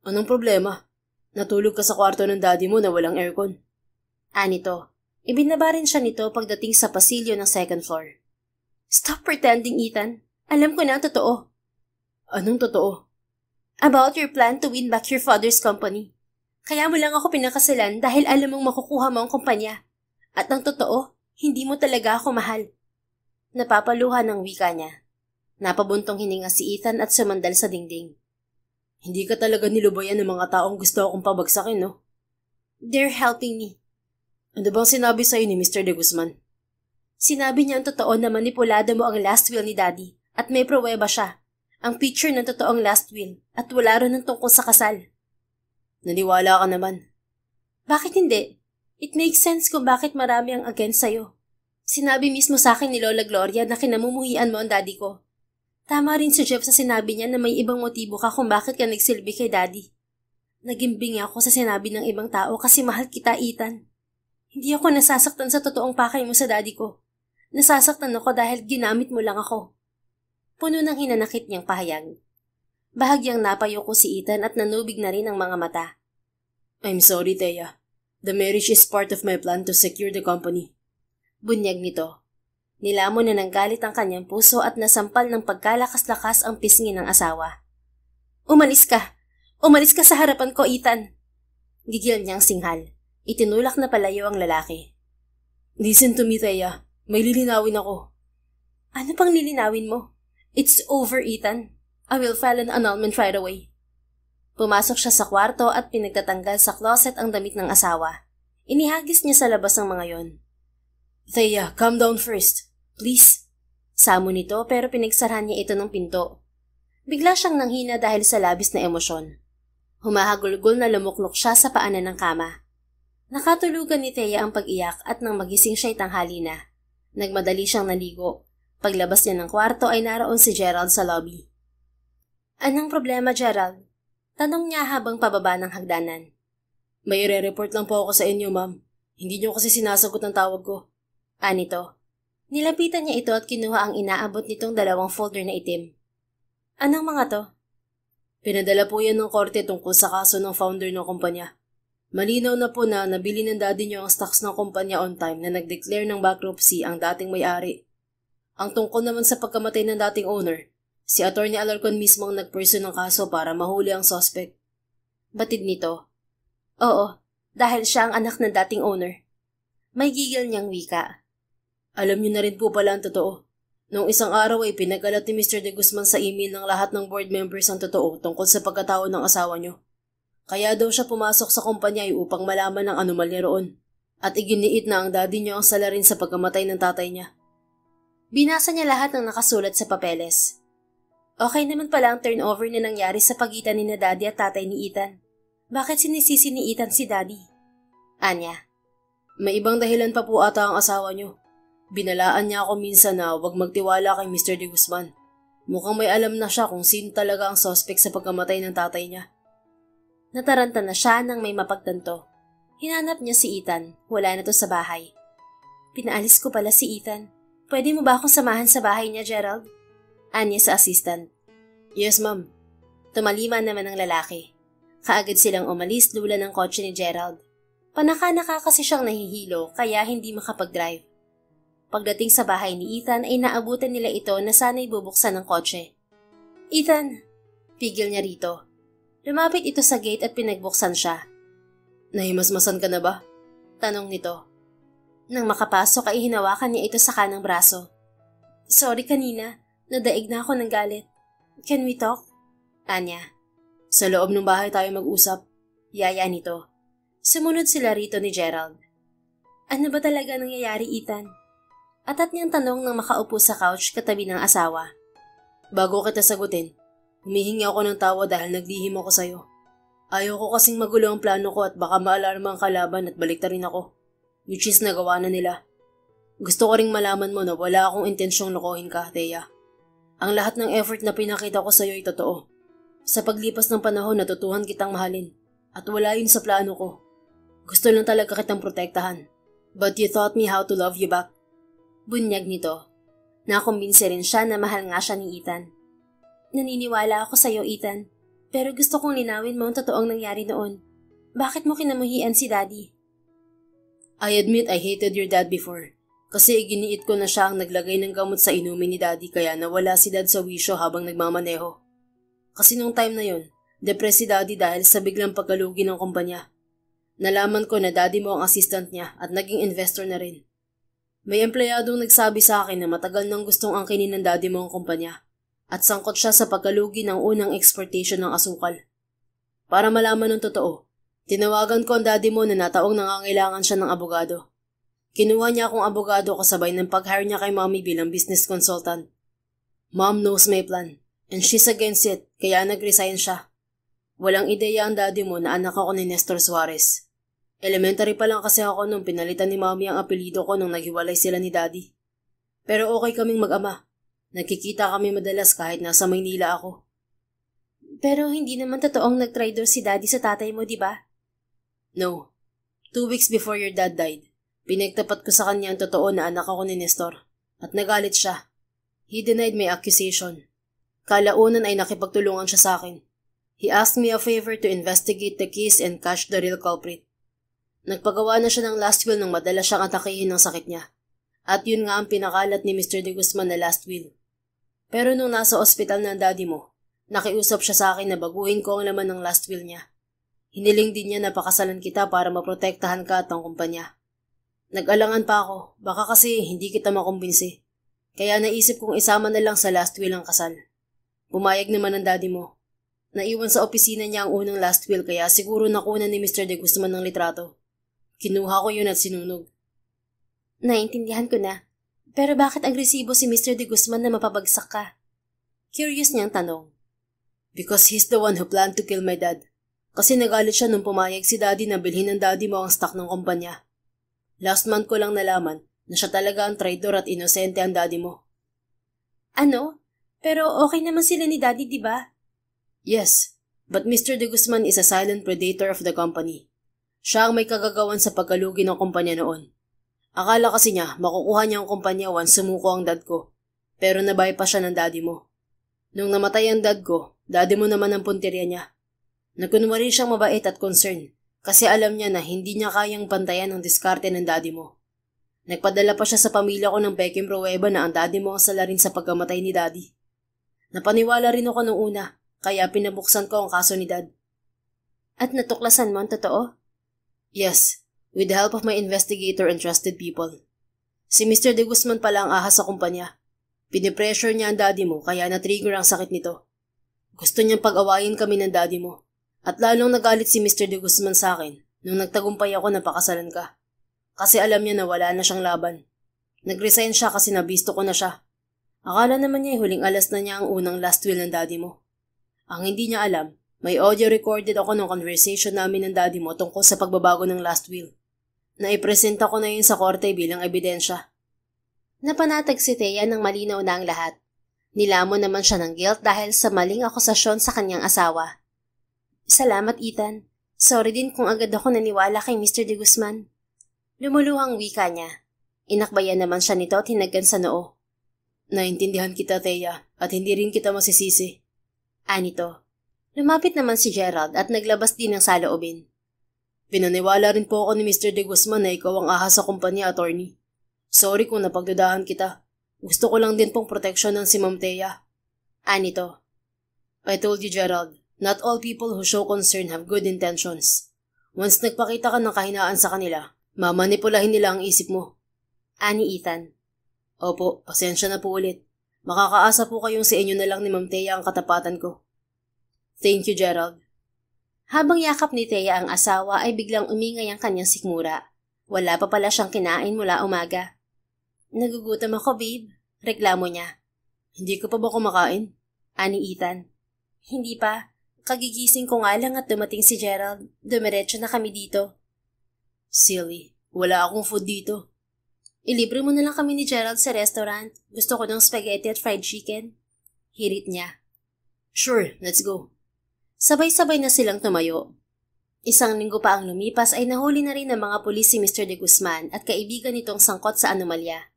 Anong problema? Natulog ka sa kwarto ng daddy mo na walang aircon. Anito. Ibinaba rin siya nito pagdating sa pasilyo ng 2nd floor. Stop pretending, Ethan. Alam ko na ang totoo. Anong totoo? About your plan to win back your father's company. Kaya mo lang ako pinakasalan dahil alam mong makukuha mo ang kumpanya. At ang totoo, hindi mo talaga ako mahal. Napapaluha ng wika niya. Napabuntong hininga si Ethan at sumandal sa dingding. Hindi ka talaga nilubayan ng mga taong gusto akong pabagsakin, no? They're helping me. Ano bang sinabi sa'yo ni Mr. De Guzman? Sinabi niya ang totoo na manipulado mo ang last will ni Daddy at may pruweba siya. Ang picture ng totoong last will at wala rin ng tungkol sa kasal. Naniwala ka naman. Bakit hindi? It makes sense kung bakit marami ang against sa'yo. Sinabi mismo sa akin ni Lola Gloria na kinamumuhian mo ang daddy ko. Tama rin si Jeff sa sinabi niya na may ibang motibo ka kung bakit ka nagsilbi kay daddy. Nagimbing ako sa sinabi ng ibang tao kasi mahal kita, Ethan. Hindi ako nasasaktan sa totoong pakay mo sa daddy ko. Nasasaktan ako dahil ginamit mo lang ako. Puno ng hinanakit niyang pahayag. Bahagyang napayo ko si Ethan at nanubig na rin ang mga mata. I'm sorry, Thea. The marriage is part of my plan to secure the company. Bunyag nito. Nilamon na ng galit ang kanyang puso at nasampal ng pagkalakas-lakas ang pisngi ng asawa. Umalis ka! Umalis ka sa harapan ko, Ethan! Gigil niyang singhal. Itinulak na palayo ang lalaki. Listen to me, Thea. May lilinawin ako. Ano pang lilinawin mo? It's over, Ethan. I will file an annulment right away. Pumasok siya sa kwarto at pinagtatanggal sa closet ang damit ng asawa. Inihagis niya sa labas ang mga yon. Thea, calm down first. Please. Samo nito pero pinagsarahan niya ito ng pinto. Bigla siyang nanghina dahil sa labis na emosyon. Humahagulgol na lumuklok siya sa paanan ng kama. Nakatulugan ni Thea ang pag-iyak at nang magising siya'y tanghali na. Nagmadali siyang naligo. Paglabas niya ng kwarto ay naroon si Gerald sa lobby. Anong problema, Gerald? Tanong niya habang pababa ng hagdanan. May re-report lang po ako sa inyo, ma'am. Hindi niyo kasi sinasagot ang tawag ko. Anito. Nilapitan niya ito at kinuha ang inaabot nitong 2 folder na itim. Anong mga to? Pinadala po yan ng korte tungkol sa kaso ng founder ng kumpanya. Malinaw na po na nabili ng daddy niyo ang stocks ng kumpanya on time na nag-declare ng bankruptcy ang dating may-ari. Ang tungkol naman sa pagkamatay ng dating owner, si Atty. Alarcon mismo ang nag-pursue ng kaso para mahuli ang suspect. Batid nito. Oo, dahil siya ang anak ng dating owner. May gigil niyang wika. Alam niyo na rin po pala ang totoo. Noong isang araw ay pinagalat ni Mr. De Guzman sa email ng lahat ng board members ang totoo tungkol sa pagkatao ng asawa niyo. Kaya daw siya pumasok sa kumpanya upang malaman ang anomalya roon. At iginiit na ang daddy niyo ang salarin sa pagkamatay ng tatay niya. Binasa niya lahat ng nakasulat sa papeles. Okay naman pala ang turnover na nangyari sa pagitan ni na daddy at tatay ni Ethan. Bakit sinisisi ni Ethan si daddy? Anya. May ibang dahilan pa po ata ang asawa niyo. Binalaan niya ako minsan na huwag magtiwala kay Mr. De Guzman. Mukhang may alam na siya kung sino talaga ang suspect sa pagkamatay ng tatay niya. Nataranta na siya nang may mapagtanto. Hinanap niya si Ethan. Wala na to sa bahay. Pinaalis ko pala si Ethan. Pwede mo ba akong samahan sa bahay niya, Gerald? Anya sa assistant. Yes, ma'am. Tumalima naman ang lalaki. Kaagad silang umalis lula ng kotse ni Gerald. Panaka-naka kasi siyang nahihilo kaya hindi makapag-drive. Pagdating sa bahay ni Ethan ay naabutan nila ito na sana'y bubuksan ng kotse. Ethan! Pigil niya rito. Lumapit ito sa gate at pinagbuksan siya. Nahimasmasan ka na ba? Tanong nito. Nang makapasok ay hinawakan niya ito sa kanang braso. Sorry kanina, nadaig na ako ng galit. Can we talk? Anya. Sa loob ng bahay tayo mag-usap. Yaya nito. Sumunod sila rito ni Gerald. Ano ba talaga nangyayari, Ethan? Atat niyang tanong nang makaupo sa couch katabi ng asawa. Bago kita sagutin, humihingi ako ng tawa dahil naglihim ako sa'yo. Ayaw ko kasing magulo ang plano ko at baka maalarma ang kalaban at baliktarin ako. Which is nagawa na nila. Gusto ko ring malaman mo na wala akong intensyong lokohin ka, Thea. Ang lahat ng effort na pinakita ko sa'yo ay totoo. Sa paglipas ng panahon natutuhan kitang mahalin at wala yun sa plano ko. Gusto lang talaga kitang protektahan. But you taught me how to love you back. Bunyag nito. Nakumbinsi rin siya na mahal nga siya ni Ethan. Naniniwala ako sa'yo, Ethan. Pero gusto kong linawin mo ang totoong nangyari noon. Bakit mo kinamuhian si Daddy? I admit I hated your dad before. Kasi iginiit ko na siya ang naglagay ng gamot sa inumin ni Daddy kaya nawala si Dad sa wisyo habang nagmamaneho. Kasi nung time na yon, depressed si Daddy dahil sa biglang pagkalugi ng kumpanya. Nalaman ko na Daddy mo ang assistant niya at naging investor na rin. May empleyadong nagsabi sa akin na matagal nang gustong angkinin ng Daddy mo ang kumpanya at sangkot siya sa pagkalugi ng unang exportation ng asukal. Para malaman ng totoo, tinawagan ko ang Daddy mo na nataong nangangailangan siya ng abogado. Kinuha niya akong abogado kasabay ng pag-hire niya kay Mommy bilang business consultant. Mom knows my plan and she's against it kaya nag-resign siya. Walang ideya ang Daddy mo na anak ako ni Nestor Suarez. Elementary pa lang kasi ako nung pinalitan ni Mommy ang apelido ko nung naghiwalay sila ni Daddy. Pero okay kaming mag-ama. Nagkikita kami madalas kahit nasa Maynila ako. Pero hindi naman totoong nag-traitor si Daddy sa tatay mo, di ba? No. 2 weeks before your dad died, pinagtapat ko sa kanya ang totoo na anak ako ni Nestor. At nagalit siya. He denied my accusation. Kalaunan ay nakipagtulungan siya sa akin. He asked me a favor to investigate the case and catch the real culprit. Nagpagawa na siya ng last will nang madalas siyang atakihin ng sakit niya. At yun nga ang pinakalat ni Mr. De Guzman na last will. Pero nung nasa ospital na ang Daddy mo, nakiusap siya sa akin na baguhin ko ang laman ng last will niya. Hiniling din niya na pakasalan kita para maprotektahan ka at ang kumpanya. Nag-alangan pa ako, baka kasi hindi kita makumbinsi. Kaya naisip kong isama na lang sa last will ang kasal. Pumayag naman ang daddy mo. Naiwan sa opisina niya ang unang last will kaya siguro nakuna ni Mr. De Guzman ng litrato. Kinuha ko yun at sinunog. Naintindihan ko na. Pero bakit agresibo si Mr. De Guzman na mapabagsak ka? Curious niyang tanong. Because he's the one who planned to kill my dad. Kasi nagalit siya nung pumayag si daddy na bilhin ng daddy mo ang stock ng kumpanya. Last month ko lang nalaman na siya talaga ang traitor at inosente ang daddy mo. Ano? Pero okay naman sila ni daddy, di ba? Yes, but Mr. De Guzman is a silent predator of the company. Siya ang may kagagawan sa pagkalugi ng kumpanya noon. Akala kasi niya makukuha niya ang kumpanya once sumuko ang dad ko. Pero nabay pa siya ng daddy mo. Nung namatay ang dad ko, daddy mo naman ang punteriya niya. Nagkunwari siyang mabait at concern kasi alam niya na hindi niya kayang pantayan ang diskarte ng daddy mo. Nagpadala pa siya sa pamilya ko ng peking pruweba na ang daddy mo ang salarin sa pagkamatay ni daddy. Napaniwala rin ako nung una, kaya pinabuksan ko ang kaso ni dad. At natuklasan mo ang totoo? Yes, with the help of my investigator and trusted people. Si Mr. De Guzman pala ang ahas sa kumpanya. Pinipressure niya ang daddy mo kaya na-trigger ang sakit nito. Gusto niyang pag-awayin kami ng daddy mo. At lalong nagalit si Mr. De Guzman sa akin nung nagtagumpay ako na pakasalan ka. Kasi alam niya na wala na siyang laban. Nag-resign siya kasi nabisto ko na siya. Akala naman niya huling alas na niya ang unang last will ng daddy mo. Ang hindi niya alam, may audio recorded ako ng conversation namin ng daddy mo tungkol sa pagbabago ng last will. Naipresenta ko na yun sa korte bilang ebidensya. Napanatag si Thea ng malinaw na ang lahat. Nilamon naman siya ng guilt dahil sa maling akusasyon sa kanyang asawa. Salamat, Ethan. Sorry din kung agad ako naniwala kay Mr. De Guzman. Lumuluhang wika niya. Inakbayan naman siya nito at hinagkan sa noo. Naintindihan kita, Thea, at hindi rin kita masisisi. Anito. Lumapit naman si Gerald at naglabas din ng saloobin. Pinaniwala rin po ako ni Mr. De Guzman na ikaw ang ahas sa kumpanya, attorney. Sorry kung napagdudahan kita. Gusto ko lang din pong proteksyon ng si Ma'am Thea. Anito. I told you, Gerald. Not all people who show concern have good intentions. Once nagpakita ka ng kahinaan sa kanila, mamanipulahin nila ang isip mo. Ani Ethan. Opo, pasensya na po ulit. Makakaasa po kayong sa inyo na lang ni Ma'am Thea ang katapatan ko. Thank you, Gerald. Habang yakap ni Thea ang asawa ay biglang umingay ang kanyang sikmura. Wala pa pala siyang kinain mula umaga. Nagugutom ako, babe. Reklamo niya. Hindi ka pa ba kumakain? Ani Ethan. Hindi pa. Kagigising ko nga lang at dumating si Gerald. Dumiretso na kami dito. Silly. Wala akong food dito. Ilibre mo na lang kami ni Gerald sa restaurant. Gusto ko ng spaghetti at fried chicken. Hirit niya. Sure, let's go. Sabay-sabay na silang tumayo. Isang linggo pa ang lumipas ay nahuli na rin ng mga pulis si Mr. De Guzman at kaibigan nitong sangkot sa anomalya.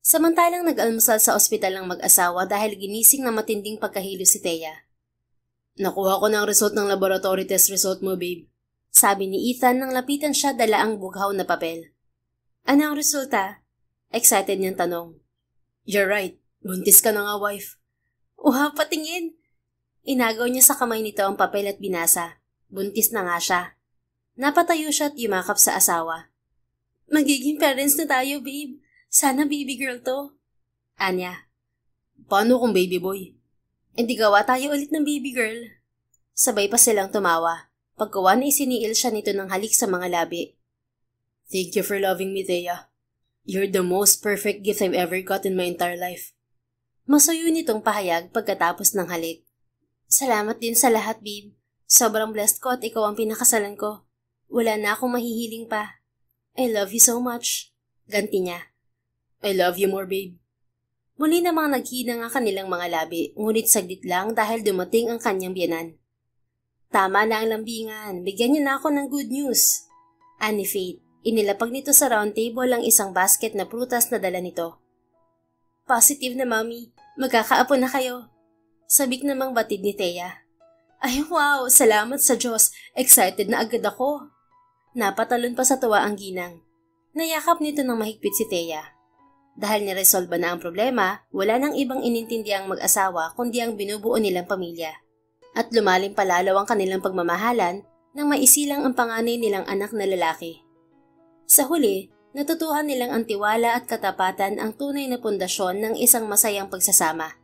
Samantalang nag-almusal sa ospital ng mag-asawa dahil ginising na matinding pagkahilo si Thea. Nakuha ko na ang result ng laboratory test result mo, babe. Sabi ni Ethan nang lapitan siya dala ang bughaw na papel. Ano ang resulta? Excited niyang tanong. You're right. Buntis ka na nga, wife. Wow, patingin! Inagaw niya sa kamay nito ang papel at binasa. Buntis na nga siya. Napatayo siya at yumakap sa asawa. Magiging parents na tayo, babe. Sana baby girl to. Anya. Paano kung baby boy? Hindi gawa tayo ulit ng baby girl. Sabay pa silang tumawa. Pagkawa na isiniil siya nito ng halik sa mga labi. Thank you for loving me, Thea. You're the most perfect gift I've ever got in my entire life. Masuyo nitong pahayag pagkatapos ng halik. Salamat din sa lahat, babe. Sobrang blessed ko at ikaw ang pinakasalan ko. Wala na akong mahihiling pa. I love you so much. Ganti niya. I love you more, babe. Muli namang naghinang ang kanilang mga labi, ngunit saglit lang dahil dumating ang kanyang biyanan. Tama na ang lambingan, bigyan niyo na ako ng good news. Ani Faith, inilapag nito sa round table ang isang basket na prutas na dala nito. Positive na, Mami. Magkakaapo na kayo. Sabik namang batid ni Thea. Ay wow, salamat sa Diyos. Excited na agad ako. Napatalon pa sa tuwa ang ginang. Nayakap nito ng mahigpit si Thea. Dahil niresolba na ang problema, wala nang ibang inintindi ang mag-asawa kundi ang binubuo nilang pamilya. At lumalim palalo ang kanilang pagmamahalan nang maisilang ang panganay nilang anak na lalaki. Sa huli, natutuhan nilang ang tiwala at katapatan ang tunay na pundasyon ng isang masayang pagsasama.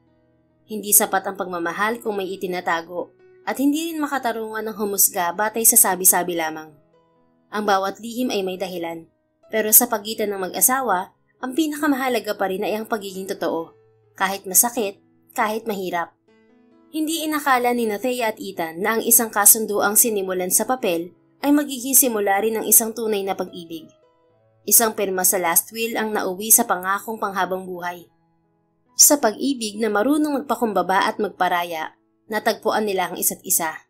Hindi sapat ang pagmamahal kung may itinatago at hindi rin makatarungan ng humusga batay sa sabi-sabi lamang. Ang bawat lihim ay may dahilan, pero sa pagitan ng mag-asawa, ang pinakamahalaga pa rin ay ang pagiging totoo, kahit masakit, kahit mahirap. Hindi inakala ni Thea at Ethan na ang isang kasunduang sinimulan sa papel ay magiging simula rin ng isang tunay na pag-ibig. Isang pirma sa last will ang nauwi sa pangakong panghabang buhay. Sa pag-ibig na marunong magpakumbaba at magparaya, natagpuan nila ang isa't isa.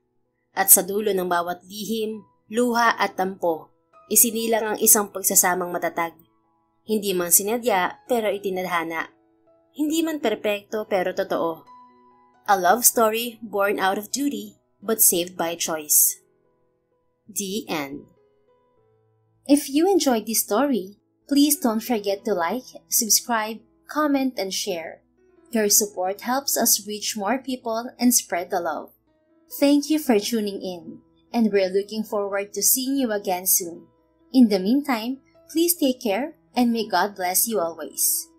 At sa dulo ng bawat lihim, luha at tampo, isinilang ang isang pagsasamang matatag. Hindi man sinadya pero itinadhana. Hindi man perpekto pero totoo. A love story born out of duty but saved by choice. The end. If you enjoyed this story, please don't forget to like, subscribe, comment, and share. Your support helps us reach more people and spread the love. Thank you for tuning in, and we're looking forward to seeing you again soon. In the meantime, please take care and may God bless you always.